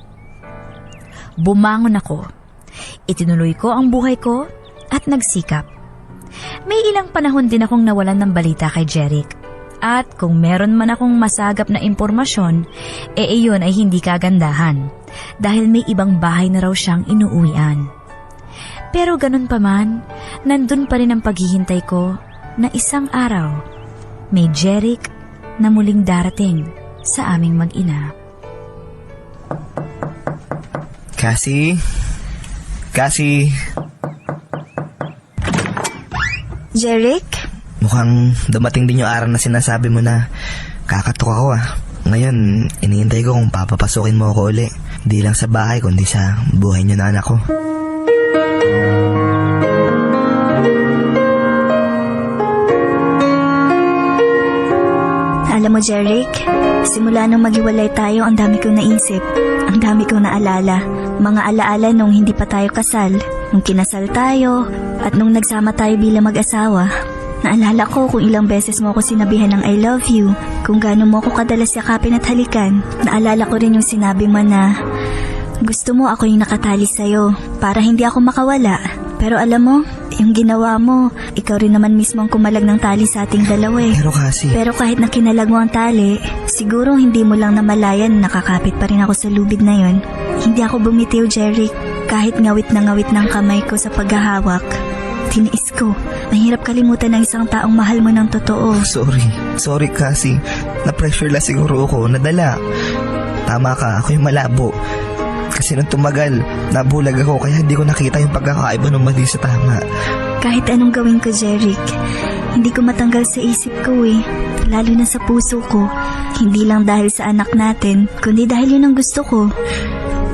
Bumangon ako. Itinuloy ko ang buhay ko at nagsikap. May ilang panahon din akong nawalan ng balita kay Jeric. At kung meron man akong masagap na impormasyon, iyon ay hindi kagandahan dahil may ibang bahay na raw siyang inuuwian. Pero ganun pa man, nandun pa rin ang paghihintay ko na isang araw, may Jeric na muling darating sa aming mag-ina. Cassie? Cassie? Jeric? Mukhang dumating din yung araw na sinasabi mo na kakatok ako Ngayon, iniintay ko kung papapasukin mo ako uli. Di lang sa bahay, kundi sa buhay niyo na anak ko. Alam mo, Jeric, simula nung maghiwalay tayo, ang dami kong naisip. Ang dami kong naalala. Mga alaala nung hindi pa tayo kasal, nung kinasal tayo, at nung nagsama tayo bilang mag-asawa. Naalala ko kung ilang beses mo ako sinabihan ng I love you, kung gaano mo ako kadalas yakapin at halikan. Naalala ko rin yung sinabi mo na gusto mo ako yung nakatali sa'yo para hindi ako makawala. Pero alam mo, yung ginawa mo, ikaw rin naman mismo ang kumalag ng tali sa ating dalawa eh. Pero kahit na kinalag mo ang tali, siguro hindi mo lang namalayan nakakapit pa rin ako sa lubid na yon. Hindi ako bumitiw, Jeric. Kahit ngawit na ngawit ng kamay ko sa paghahawak, tiniis ko. Mahirap kalimutan ng isang taong mahal mo ng totoo. Sorry Cassie. Na-pressure lang siguro ako, nadala. Tama ka, ako yung malabo. Kasi nung tumagal, nabulag ako kaya hindi ko nakita yung pagkakaiba ng mali sa tama. Kahit anong gawin ko, Jeric, hindi ko matanggal sa isip ko eh. Lalo na sa puso ko. Hindi lang dahil sa anak natin, kundi dahil yun ang gusto ko.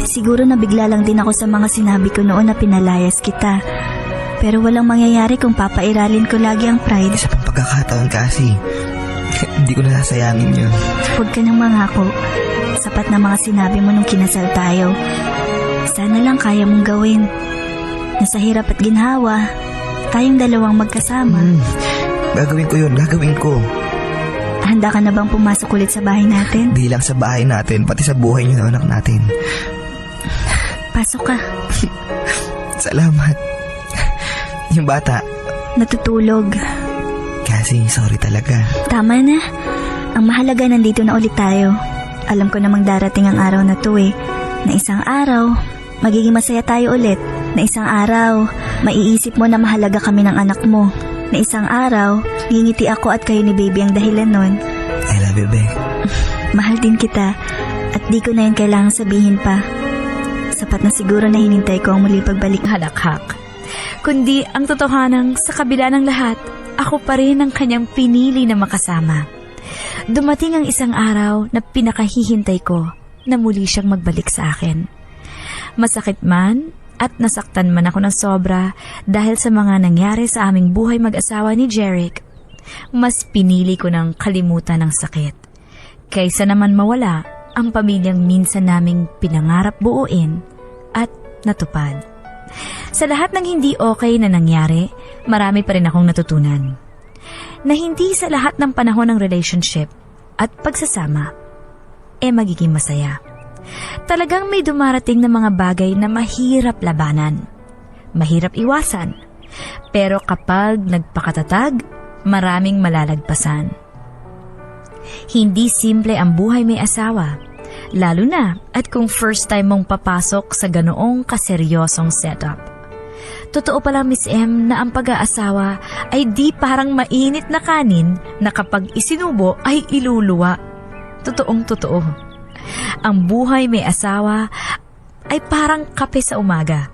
Siguro nabigla lang din ako sa mga sinabi ko noon na pinalayas kita. Pero walang mangyayari kung papairalin ko lagi ang pride. Isa pang pagkakataon kasi, hindi ko nasasayangin yun. Huwag ka nang mangako. Sapat na mga sinabi mo nung kinasal tayo. Sana lang kaya mong gawin. Nasa hirap at ginhawa, tayong dalawang magkasama. Gagawin ko yun, gagawin ko. Handa ka na bang pumasok ulit sa bahay natin? Di lang sa bahay natin, pati sa buhay niyo ng anak natin. Pasok ka. Salamat. Yung bata, natutulog. Kasi sorry talaga. Tama na. Ang mahalaga nandito na ulit tayo. Alam ko namang darating ang araw na to eh. Na isang araw, magiging masaya tayo ulit. Na isang araw, maiisip mo na mahalaga kami ng anak mo. Na isang araw, ngingiti ako at kayo ni baby ang dahilan nun. I love you, babe. Mahal din kita. At di ko na yun kailangang sabihin pa. Sapat na siguro na hinintay ko ang muli pagbalik. Halakhak. Kundi ang totohanang sa kabila ng lahat, ako pa rin ang kanyang pinili na makasama. Dumating ang isang araw na pinakahihintay ko na muli siyang magbalik sa akin. Masakit man at nasaktan man ako ng sobra dahil sa mga nangyari sa aming buhay mag-asawa ni Jeric, mas pinili ko ng kalimutan ng sakit. Kaysa naman mawala ang pamilyang minsan naming pinangarap buuin at natupad. Sa lahat ng hindi okay na nangyari, marami pa rin akong natutunan. Na hindi sa lahat ng panahon ng relationship at pagsasama, magiging masaya. Talagang may dumarating na mga bagay na mahirap labanan, mahirap iwasan. Pero kapag nagpakatatag, maraming malalagpasan. Hindi simple ang buhay may asawa, lalo na at kung first time mong papasok sa ganoong kaseryosong setup. Totoo pala, Miss M, na ang pag-aasawa ay di parang mainit na kanin na kapag isinubo ay iluluwa. Totoong totoo. Ang buhay may asawa ay parang kape sa umaga.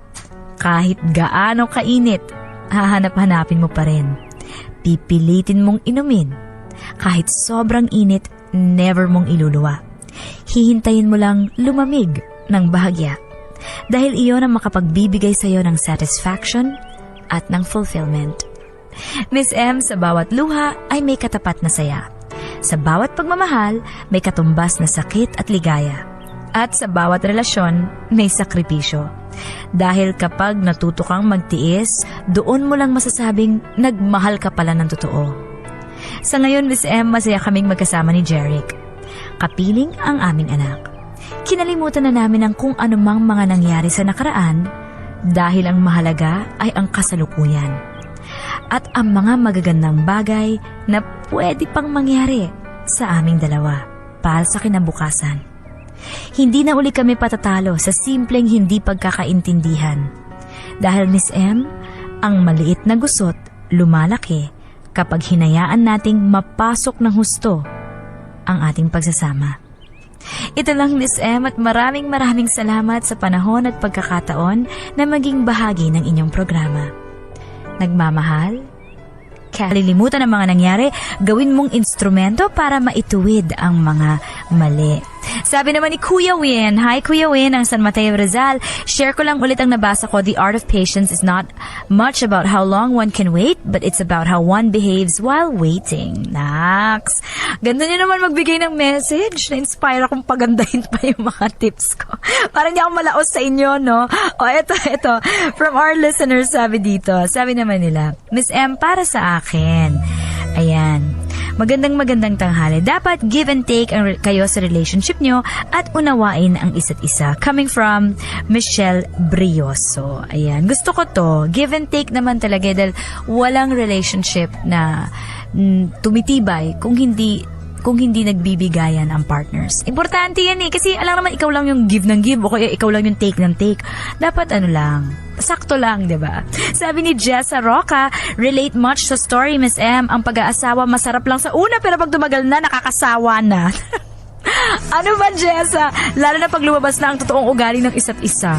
Kahit gaano kainit, hahanap-hanapin mo pa rin. Pipilitin mong inumin. Kahit sobrang init, never mong iluluwa. Hihintayin mo lang lumamig ng bahagya. Dahil iyon ang makapagbibigay sa iyo ng satisfaction at ng fulfillment. Miss M, sa bawat luha ay may katapat na saya. Sa bawat pagmamahal, may katumbas na sakit at ligaya. At sa bawat relasyon, may sakripisyo. Dahil kapag natuto kang magtiis, doon mo lang masasabing nagmahal ka pala ng totoo. Sa ngayon, Miss M, masaya kaming magkasama ni Jeric. Kapiling ang aming anak. Kinalimutan na namin ang kung anumang mga nangyari sa nakaraan dahil ang mahalaga ay ang kasalukuyan. At ang mga magagandang bagay na pwede pang mangyari sa aming dalawa para sa kinabukasan. Hindi na uli kami patatalo sa simpleng hindi pagkakaintindihan. Dahil Miss M, ang maliit na gusot lumalaki kapag hinayaan nating mapasok ng husto ang ating pagsasama. Ito lang Miss M at maraming salamat sa panahon at pagkakataon na maging bahagi ng inyong programa. Nagmamahal, kalilimutan ang mga nangyari, gawin mong instrumento para maituwid ang mga mali. Sabi naman ni Kuya Win, hi Kuya Win, ang San Mateo Rizal, share ko lang ulit ang nabasa ko, the art of patience is not much about how long one can wait, but it's about how one behaves while waiting. Nax! Ganda niyo naman magbigay ng message. Na-inspire akong pagandahin pa yung mga tips ko. Parang hindi ako malaos sa inyo, no? O, eto. From our listeners, sabi dito, sabi naman nila, Miss M, para sa akin. Ayan. Magandang tanghali. Dapat give and take kayo sa relationship nyo at unawain ang isa't isa. Coming from Michelle Brioso. Ayan. Gusto ko to. Give and take naman talaga dahil walang relationship na tumitibay kung hindi nagbibigayan ang partners. Importante yan kasi alam naman ikaw lang yung give ng give o kaya ikaw lang yung take ng take. Dapat sakto lang, di ba? Sabi ni Jessa Roca, relate much sa story, Miss M. Ang pag-aasawa masarap lang sa una pero pag tumagal na, nakakasawa na. Ano ba, Jessa? Lalo na pag lumabas na ang totoong ugali ng isa't isa.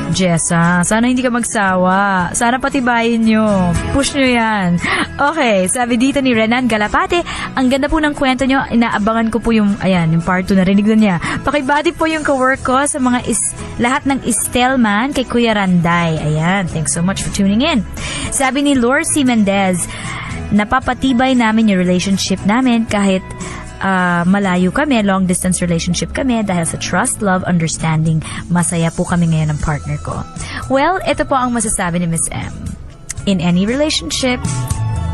Jessa, sana hindi ka magsawa. Sana patibayin nyo. Push nyo yan. Okay, sabi dito ni Renan Galapate, ang ganda po ng kwento nyo. Inaabangan ko po yung part 2 narinig na niya. Pakibati po yung kawork ko sa mga lahat ng Estelman kay Kuya Randay. Ayan, thanks so much for tuning in. Sabi ni Lorcy Mendez, napapatibay namin yung relationship namin kahit malayo kami, long distance relationship kami dahil sa trust, love, understanding. Masaya po kami ngayon ng partner ko. Well, ito po ang masasabi ni Miss M. In any relationship,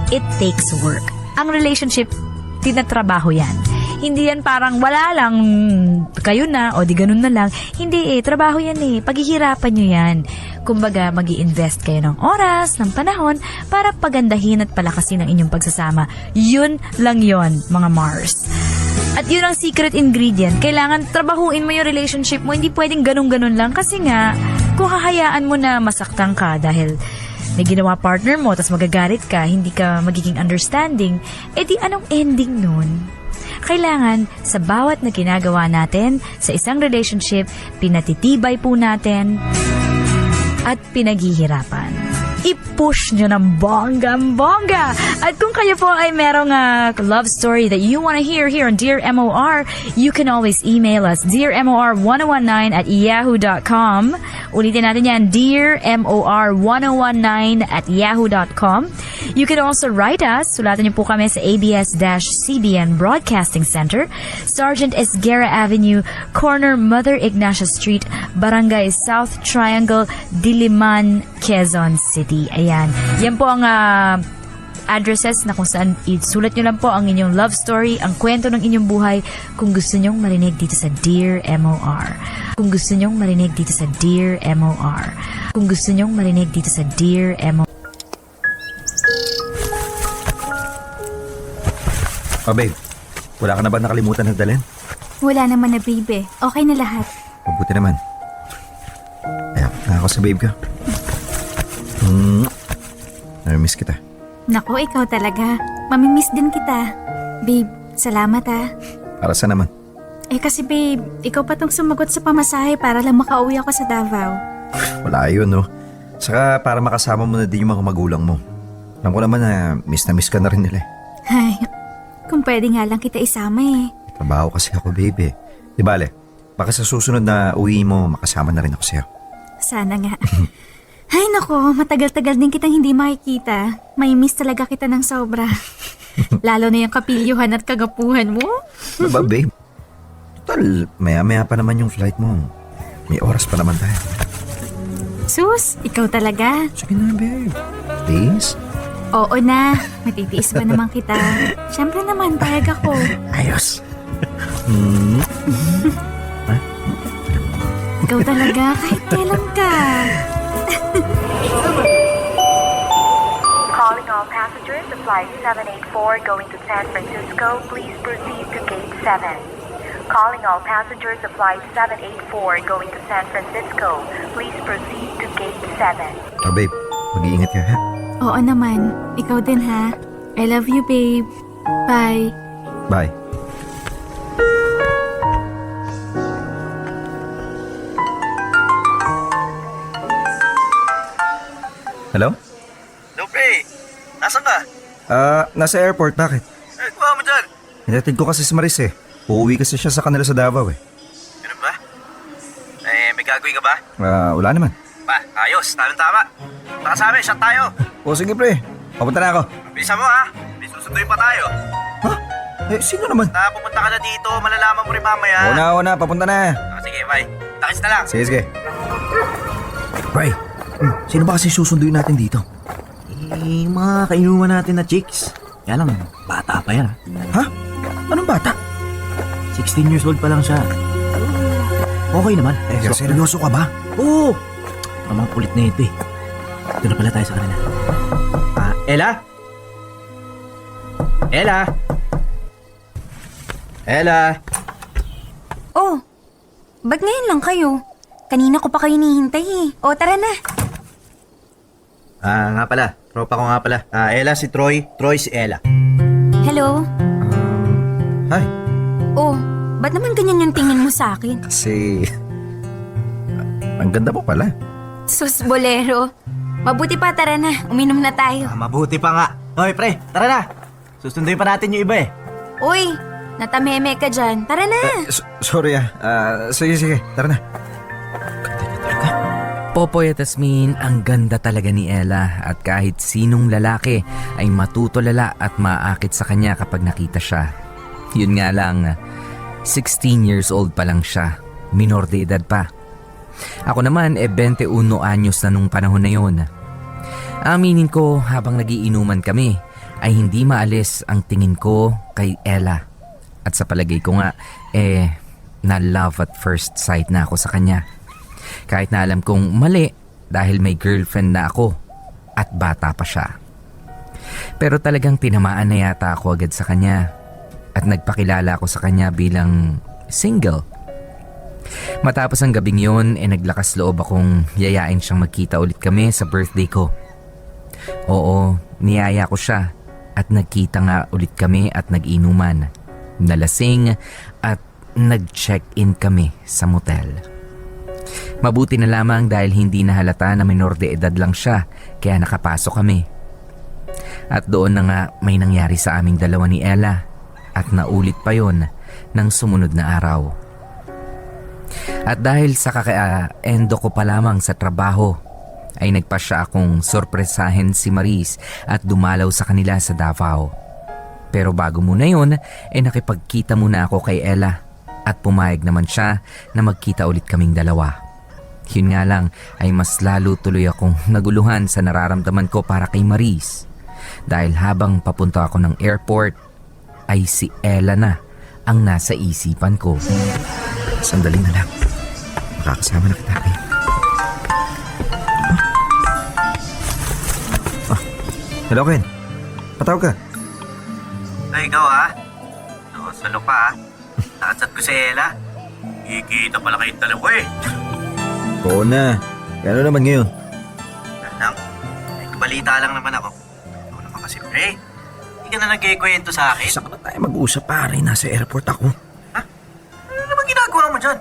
it takes work. Ang relationship, tinatrabaho yan. Hindi yan parang wala lang, kayo na, o di ganun na lang. Hindi trabaho yan paghihirapan nyo yan. Kumbaga, mag-i-invest kayo ng oras, ng panahon, para pagandahin at palakasin ang inyong pagsasama. Yun lang yon mga Mars. At yun ang secret ingredient. Kailangan trabahuin mo yung relationship mo. Hindi pwedeng ganun-ganun lang. Kasi nga, kung hahayaan mo na masaktan ka dahil may ginawa partner mo, tapos magagalit ka, hindi ka magiging understanding, di anong ending nun? Kailangan, sa bawat na ginagawa natin sa isang relationship, pinatitibay po natin at pinaghihirapan. I-push nyo ng bonggang-bongga. At kung kayo po ay merong love story that you want to hear here on Dear MOR, you can always email us, dearmor1019@yahoo.com. Ulitin natin yan, dearmor1019@yahoo.com. You can also write us. Sulatan niyo po kami sa ABS-CBN Broadcasting Center, Sergeant Esguerra Avenue, corner Mother Ignacia Street, Barangay South Triangle, Diliman, Quezon City. Ayan. Yan po ang addresses na kung saan isulat nyo lang po ang inyong love story, ang kwento ng inyong buhay kung gusto nyong marinig dito sa Dear MOR. Kung gusto nyong marinig dito sa Dear MOR. Kung gusto nyong marinig dito sa Dear MOR. Oh babe, wala ka na ba nakalimutan na dalhin? Wala naman na babe. Okay na lahat. Mabuti naman. Ayan, ako sa babe ka. Namimiss kita. Nako, ikaw talaga. Mamimiss din kita. Babe, salamat Para sa naman? kasi babe, ikaw pa tong sumagot sa pamasahe para lang makauwi ako sa Davao. Wala yun, no? Saka para makasama mo na din yung mga magulang mo. Alam ko naman na miss ka na rin nila. Ay, kung pwede nga lang kita isama Trabaho kasi ako, baby. Di bale, baka sa susunod na uwi mo, makasama na rin ako sa'yo. Sana nga. Ay nako, matagal-tagal din kitang hindi makikita. May miss talaga kita ng sobra. Lalo na yung kapilyuhan at kagapuhan mo. Ano ba, babe? Total, maya-maya pa naman yung flight mo. May oras pa naman tayo. Sus, ikaw talaga. Sige na, babe. Please? Oo na, matitiis ba naman kita? Siyempre naman, payag ako. Ayos. Ikaw talaga, kahit kailan ka. Calling all passengers of flight 784 going to San Francisco, please proceed to gate 7. Calling all passengers of flight 784 going to San Francisco, please proceed to gate 7. Oh, babe. Mag-iingat ka, ha? Oo naman, ikaw din ha. I love you, babe. Bye. Bye. Hello? Hello, pre. Nasaan ka? Nasa airport. Bakit? Kuha mo dyan. Hinatid ko kasi si Maris eh. Uuwi kasi siya sa kanila sa Davao eh. Ganun ba? May gagawin ka ba? Wala naman. Ba, ayos. Tama. Baka sa amin, shot tayo. O sige pre, papunta na ako. Bilisan mo, ha? May susunduin pa tayo. Ha? Sino naman? Basta pumunta ka na dito, malalaman mo rin mamaya. Oo na, papunta na. Sige, bye. Takis na lang. Sige. Pre, sino ba kasi susunduin natin dito? Mga kainuman natin na chicks. Yan lang, bata pa yan. Ha? Anong bata? 16 years old pa lang siya. Okay naman. Seryoso ka ba? Oo! Ang mga kulit na ito eh. Ito na pala tayo sa kanila. Ella? Ella? Ella? Oh, ba't ngayon lang kayo? Kanina ko pa kayo hinihintay eh. O, tara na. Nga pala. Tropa ko nga pala. Ella si Troy. Troy si Ella. Hello? Hi. Oh, ba't naman ganyan yung tingin mo sa akin? Kasi... ang ganda mo pala. Sus, bolero. Mabuti pa, tara na. Uminom na tayo. Mabuti pa nga. Hoy, pre, tara na. Susunduin pa natin yung iba eh. Uy, natameme ka dyan. Tara na. Sorry sige, tara na. Popoy at Asmin, ang ganda talaga ni Ella at kahit sinong lalaki ay matutulala at maakit sa kanya kapag nakita siya. Yun nga lang, 16 years old pa lang siya, minor de edad pa. Ako naman 21 anyos na nung panahon na yun. Aminin ko habang nagiinuman kami ay hindi maalis ang tingin ko kay Ella. At sa palagay ko nga, na love at first sight na ako sa kanya. Kahit na alam kong mali dahil may girlfriend na ako at bata pa siya. Pero talagang tinamaan na yata ako agad sa kanya at nagpakilala ako sa kanya bilang single. Matapos ang gabing yun, naglakas loob akong yayain siyang magkita ulit kami sa birthday ko. Oo, niyaya ko siya at nagkita nga ulit kami at nag-inuman. Nalasing at nag-check-in kami sa motel. Mabuti na lamang dahil hindi nahalata na minor de edad lang siya kaya nakapasok kami. At doon na nga may nangyari sa aming dalawa ni Ella at naulit pa yon ng sumunod na araw. At dahil sa kaka-endo ko pa lamang sa trabaho ay nagpasya akong sorpresahin si Maris at dumalaw sa kanila sa Davao. Pero bago muna yon nakipagkita muna ako kay Ella at pumayag naman siya na magkita ulit kaming dalawa. Yun nga lang ay mas lalo tuloy akong naguluhan sa nararamdaman ko para kay Maris. Dahil habang papunta ako ng airport ay si Ella na ang nasa isipan ko. Sandali na lang. Makakasama na kita kayo. Hello Ken. Patawag ka. Ay, ikaw ha? Salo pa ha? Nakatsat ko si Ella. Kikita pala kayong dalawa eh. Oo na. Ano naman ngayon? Nang, may balita lang naman ako. Ikaw naman kasi, pre. Hindi ka na nagkikwento sa akin. Saan na tayo mag-uusap pare? Nasa airport ako. Ano naman ginagawa mo dyan?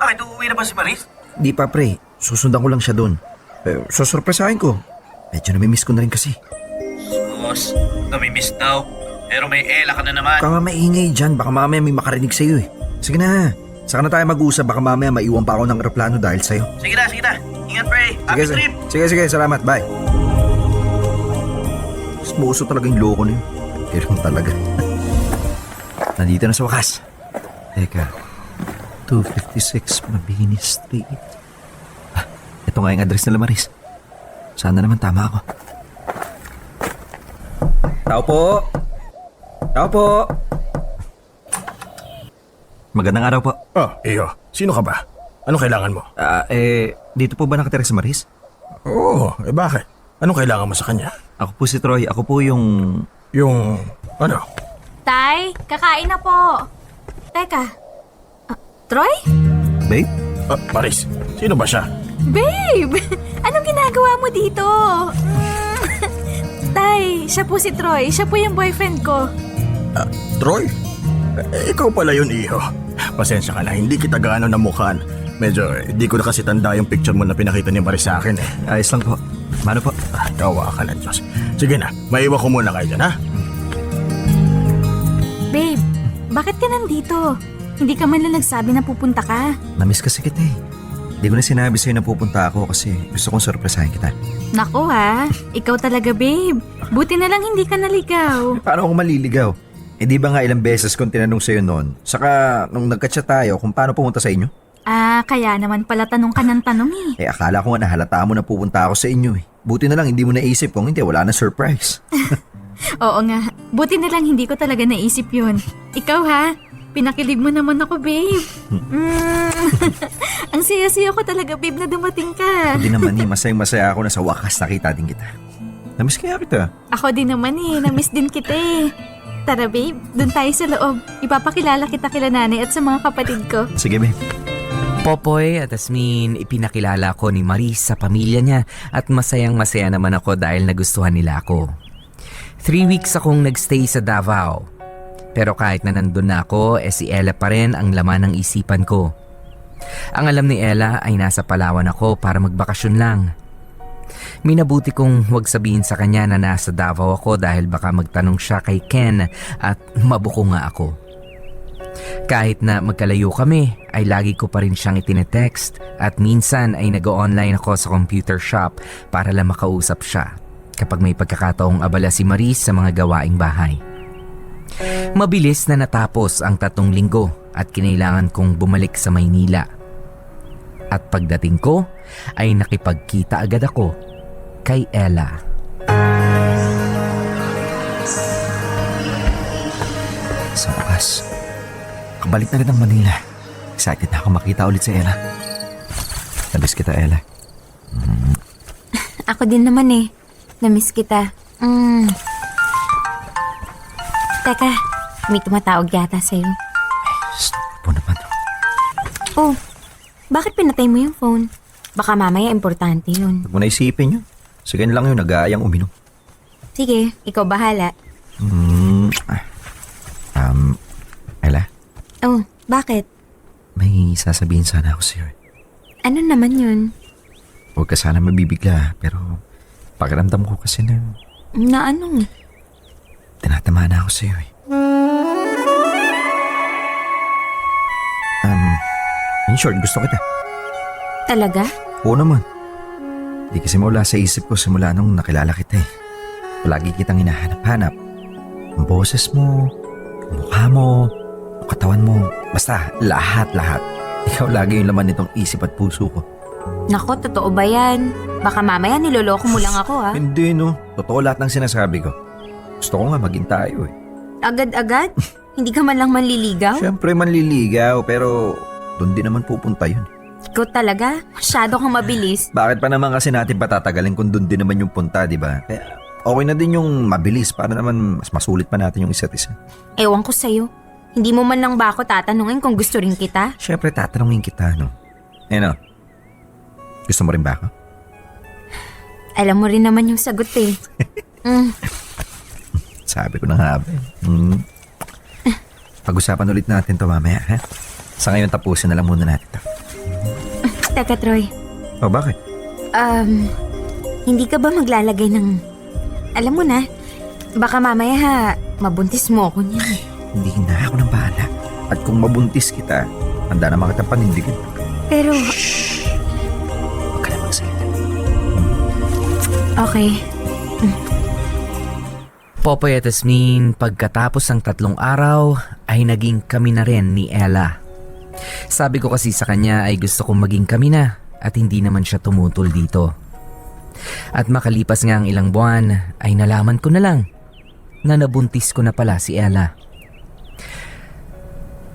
Bakit uuwi na ba si Maris? Di pa pre. Susundan ko lang siya doon. Susurpresahin ko. Medyo namimiss ko na rin kasi. Boss, namimiss daw. Pero may Ella ka na naman. Baka nga maingay dyan, baka mamaya may makarinig sa'yo eh. Sige na, saka na tayo mag-usap, baka mamaya maiwan pa ako ng aeroplano dahil sa'yo. Sige na. Ingat, pre. Happy trip. Sige, salamat, bye. Smuso talaga yung loko na yun. Kailan talaga. Nandito na sa wakas. Teka, 256 Mabini Street. Ito nga yung address nila, Maris. Sana naman tama ako. Tao po! Magandang araw po. Oh, iyo. Sino ka ba? Anong kailangan mo? Dito po ba nakatira si Maris? Oo, bakit? Anong kailangan mo sa kanya? Ako po si Troy. Ako po yung... ano? Tay, kakain na po. Teka, Troy? Babe? Maris, sino ba siya? Babe! Anong ginagawa mo dito? Tay, siya po si Troy. Siya po yung boyfriend ko. Troy? Ikaw pala yun, iho. Pasensya ka na, hindi kita gaano namukhaan. Medyo, hindi ko na kasi tanda yung picture mo na pinakita ni Maris sa akin eh. Ayos lang po. Mano po? Kawa ka na, Diyos. Sige na, maiwan ko muna kayo dyan, ha? Babe, bakit ka nandito? Hindi ka man lang nagsabi na pupunta ka. Namiss kasi kita eh. Hindi ko na sinabi sa'yo na pupunta ako kasi gusto kong sorpresahin kita. Nako ha, ikaw talaga babe. Buti na lang hindi ka naligaw. Paano ako maliligaw? Di ba nga ilang beses kong tinanong sa'yo noon? Saka nung nagka-chat tayo kung paano pumunta sa inyo? Kaya naman pala tanong ka ng tanong eh. Akala ko nga nahalata mo na pupunta ako sa inyo eh. Buti na lang hindi mo naisip, kung hindi wala na surprise. Oo nga, buti na lang hindi ko talaga naisip yun. Ikaw ha, pinakilig mo naman ako babe. Ang saya-saya ko talaga babe na dumating ka. Hindi naman masayang-masaya ako na sa wakas nakita din kita. Namiss kaya kita. Ako din naman namiss din kita eh. Tara babe, dun tayo sa loob. Ipapakilala kita kila nanay at sa mga kapatid ko. Sige babe. Popoy at Asmin, ipinakilala ko ni Maris sa pamilya niya at masayang-masaya naman ako dahil nagustuhan nila ako. 3 weeks akong nagstay sa Davao. Pero kahit na nandun na ako, si Ella pa rin ang laman ng isipan ko. Ang alam ni Ella ay nasa Palawan ako para magbakasyon lang. Minabuti kong huwag sabihin sa kanya na nasa Davao ako dahil baka magtanong siya kay Ken at mabuko nga ako. Kahit na magkalayo kami, ay lagi ko pa rin siyang itinetext at minsan ay nag-online ako sa computer shop para lang makausap siya kapag may pagkakataong abala si Maris sa mga gawaing bahay. Mabilis na natapos ang 3 linggo at kinailangan kong bumalik sa Maynila. At pagdating ko ay nakipagkita agad ako kay Ella. Sa wakas, kabalik na rin ng Manila. Excited na ako makita ulit si Ella. Namiss kita, Ella. Ako din naman eh. Namiss kita. Teka, may tumatawag yata sa'yo. Stop po naman. Oh, bakit pinatay mo yung phone? Baka mamaya importante yun. Huwag mo na isipin yun. Sige lang yun, nag-aayang uminom. Sige, ikaw bahala. Ella? Oh, bakit? May sasabihin sana ako sa'yo. Ano naman yun? Huwag ka sana mabibigla, pero pakiramdam ko kasi na Na ano? tinatama na ako sa'yo eh. In short, gusto kita. Talaga? Oo naman. Di kasi mawala sa isip ko simula nung nakilala kita eh. Palagi kitang hinahanap-hanap. Ang boses mo, ang mukha mo, ang katawan mo, basta lahat-lahat. Ikaw lagi yung laman nitong isip at puso ko. Nako, totoo ba yan? Baka mamaya niloloko mo lang ako ah. Hindi no, totoo lahat ng sinasabi ko. Gusto ko nga maging tayo eh. Agad-agad? Hindi ka man lang manliligaw? Siyempre manliligaw pero doon din naman pupunta yun. Ikaw talaga? Masyado kang mabilis. Bakit pa naman kasi natin patatagalin kung doon din naman yung punta, di ba? Kaya okay na din yung mabilis para naman mas masulit pa natin yung isa't isa. Ewan ko sa'yo. Hindi mo man lang ba ako tatanungin kung gusto rin kita? Siyempre tatanungin kita, no? Ano? Gusto mo rin ba ako? Alam mo rin naman yung sagot eh. Sabi ko na nga ba eh. Pag-usapan ulit natin to mamaya, ha? Sa ngayon tapusin na lang muna natin to. Teka, Troy. Oh, bakit? Hindi ka ba maglalagay ng... Alam mo na, Baka mamaya ha, mabuntis mo ako niya. Hindi na ako nang bahala. At kung mabuntis kita, handa naman kitang panindigin. Pero, Huwag ka na magsalita. okay. Popoy at Asmin, pagkatapos ng 3 araw ay naging kami na rin ni Ella. Sabi ko kasi sa kanya ay gusto kong maging kami na at hindi naman siya tumutol dito. At makalipas nga ang ilang buwan ay nalaman ko na lang na nabuntis ko na pala si Ella.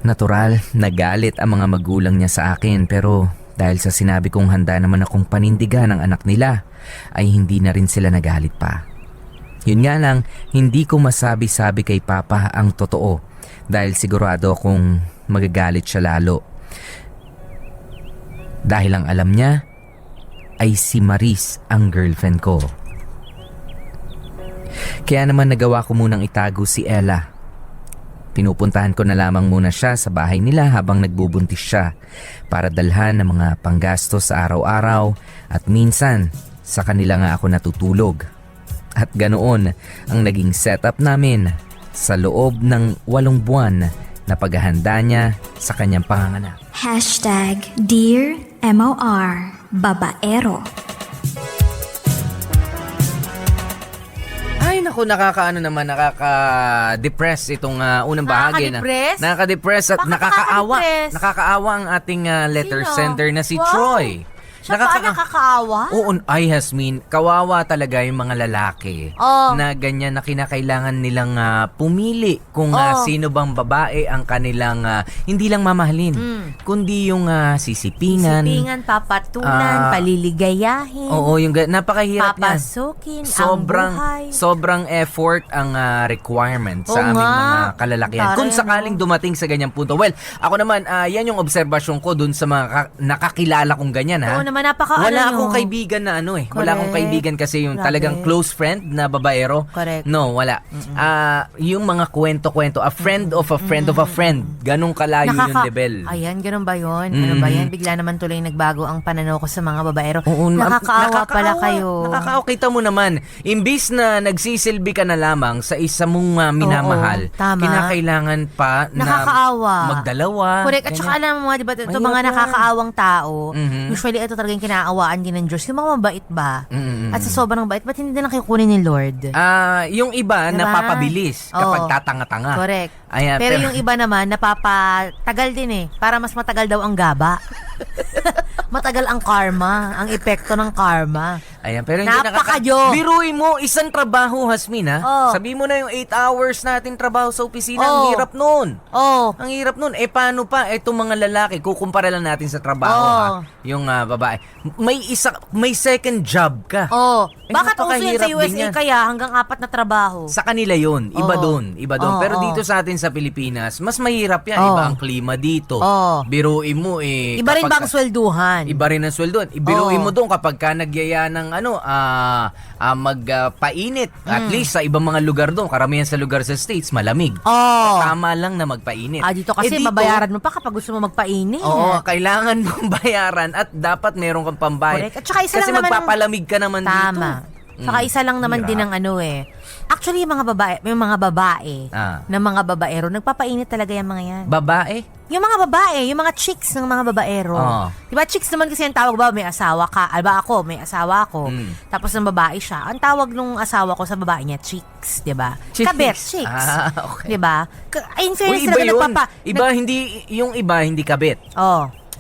Natural, nagalit ang mga magulang niya sa akin pero dahil sa sinabi kong handa naman akong panindigan ng anak nila ay hindi na rin sila nagalit pa. Yun nga lang, hindi ko masabi-sabi kay Papa ang totoo dahil sigurado akong magagalit siya lalo. Dahil ang alam niya ay si Maris ang girlfriend ko. Kaya naman nagawa ko munang itago si Ella. Pinupuntahan ko na lamang muna siya sa bahay nila habang nagbubuntis siya para dalhan ng mga panggastos sa araw-araw at minsan sa kanila nga ako natutulog. At ganoon ang naging setup namin sa loob ng 8 buwan na paghahanda niya sa kanyang panganganak. Dear MOR Babaero. Ay naku, nakaka-depress itong unang bahagi na. Nakaka-depress at nakakaawa ang ating letter sender na si Troy. Nakakaawa? Oo, ay Hasmin, kawawa talaga yung mga lalaki na ganyan na kinakailangan nilang pumili kung sino bang babae ang kanilang hindi lang mamahalin, kundi yung sisipingan, papatunan, paliligayahin. Oo, yung napakahirap niyan. Papasukin ang buhay. Sobrang effort ang requirement sa aming mga kalalakihan. Kung sakaling dumating sa ganyang punto. Well, ako naman, yan yung obserbasyon ko dun sa mga nakakilala kong ganyan, ha? Wala akong kaibigan na Wala akong kaibigan kasi yung talagang close friend na babaero. Correct. No, wala. Yung mga kwento-kwento, a friend of a friend of a friend. Ganong kalayo yung level. Ayan, ganun ba yun? Ano ba yan? Bigla naman tuloy nagbago ang pananaw ko sa mga babaero. Oo, Nakakaawa pala kayo. Nakakaawa. Kita mo naman, imbis na nagsisilbi ka na lamang sa isa mong minamahal, tama. kinakailangan pa Nakakaawa. na magdalawa. Correct. At saka alam mo, di ba, ito mga nakakaawang tao, usually ito talagang kinaawaan din ng Diyos. Yung mga mabait ba? At sa sobrang bait, ba't hindi na kukunin ni Lord? Yung iba, Diba? napapabilis kapag tatanga-tanga. Correct. Ayan, pero yung iba naman, napapatagal din para mas matagal daw ang gaba. Matagal ang karma, ang epekto ng karma. Ayan, pero hindi Napakadyo. Biruin mo, isang trabaho, Hasmin, ha? Sabi mo na yung 8 hours natin trabaho sa opisina, ang hirap nun. Ang hirap nun. Paano pa? Itong mga lalaki, kukumpara lang natin sa trabaho, ha? Yung babae. May second job ka. Bakit uso yun sa USA kaya hanggang 4 na trabaho? Sa kanila yun. Iba doon. Pero dito sa atin sa Pilipinas, mas mahirap yan. Iba ang klima dito. Biruin mo, Iba rin ba ang swelduhan? Iba rin ang swelduhan. Biruin mo doon kapag ka nagyaya ng magpainit. At least sa ibang mga lugar doon, karamihan sa lugar sa States, malamig. Tama lang na magpainit. Dito kasi mabayaran mo pa kapag gusto mo magpainit. Kailangan mong bayaran at dapat meron kang pambayad. Correct. At saka isa kasi lang naman magpapalamig ka naman dito. Tama. Saka isa lang naman din ang Actually, yung mga babae na mga babaero, nagpapainit talaga yung mga yan. Babae? Yung mga babae, yung mga chicks ng mga babaero. Diba, chicks naman kasi ang tawag ba, may asawa ka. Alba ako, may asawa ako. Tapos ng babae siya. Ang tawag nung asawa ko sa babae niya, chicks. Diba? Kabet, chicks. Okay. Diba? In fairness, iba yun. Yung iba, hindi kabet.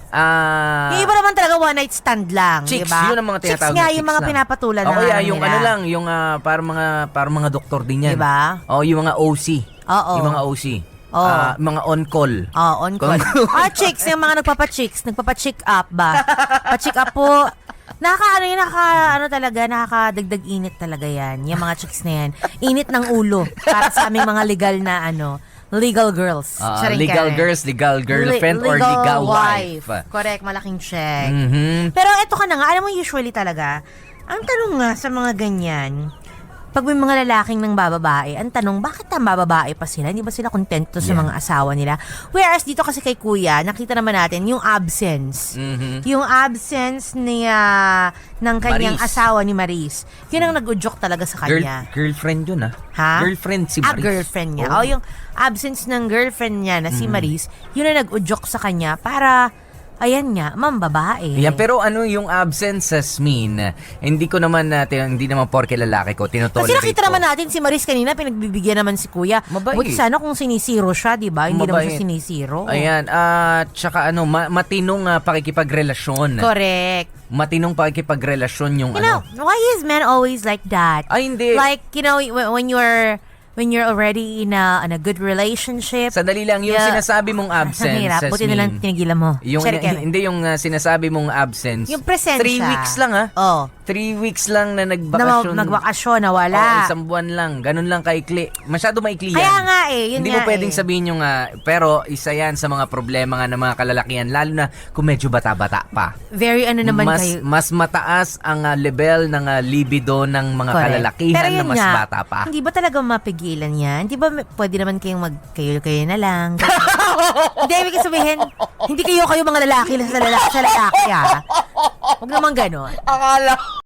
Yung iba naman talaga one night stand lang, chicks, diba? yun ang mga tinatawag chicks nga, yung mga pinapatulan na kaya yung nila. yung parang mga doktor din yan. Diba? Yung mga OC. Yung mga OC. Mga on-call. On-call. Chicks, yung mga nagpapa-check up ba? Pa-check up po. Nakakadagdag init talaga yan. Yung mga chicks na yan. Init ng ulo para sa aming mga legal na legal girls. Legal girls, legal girlfriend, or legal wife. Correct, malaking check. Pero eto ka na nga, alam mo usually talaga, ang tanong nga sa mga ganyan, pag may mga lalaking nang bababae, ang tanong, bakit ang bababae pa sila? Hindi ba sila kontento sa mga asawa nila? Whereas dito kasi kay Kuya, nakita naman natin yung absence. Yung absence niya ng kanyang Maris. asawa ni Maris. Yun ang nag-udyok talaga sa kanya. Girlfriend yun Ha? Girlfriend si Maris. Girlfriend niya. Oh. Yung absence ng girlfriend niya na si Maris, yun ang nag-udyok sa kanya para, ayan nga, mambabae. Yan, pero ano yung absences mean? Hindi ko naman hindi naman porke lalaki ko, tinotolerate Kasi nakita ko. naman natin si Maris kanina, pinagbibigyan naman si Kuya. Mabait. Buti sana kung sinisiro siya, di ba? Hindi naman Mabait. siya sinisiro. Ayan, tsaka matinong pakikipagrelasyon. Correct. Matinong pakikipagrelasyon yung You know, why is men always like that? Ay, hindi. Like, you know, when you're already in a good relationship. Sandali lang, yung Yeah. sinasabi mong absence. Ang hirap. Buti na lang tinigilan mo. Yung, Sorry, Kevin. hindi yung sinasabi mong absence. Yung presensya. 3 weeks lang Oh. 3 weeks lang na nagbakasyon. Nagbakasyon, nawala. Isang buwan lang. Ganun lang kaikli. Masyado maikli yan. Kaya nga yun Hindi nga mo pwedeng sabihin yung pero isa yan sa mga problema nga ng mga kalalakihan, lalo na kung medyo bata-bata pa. Very naman kayo. Mas mataas ang level ng libido ng mga Correct. kalalakihan Pero na yun mas nga, bata pa. Hindi ba talaga mapigilan yan? Hindi ba pwede naman kayong kayo na lang? Hindi, ibig sabihin, hindi kayo mga lalaki sa lalaki ha? Huwag naman ganon. Akala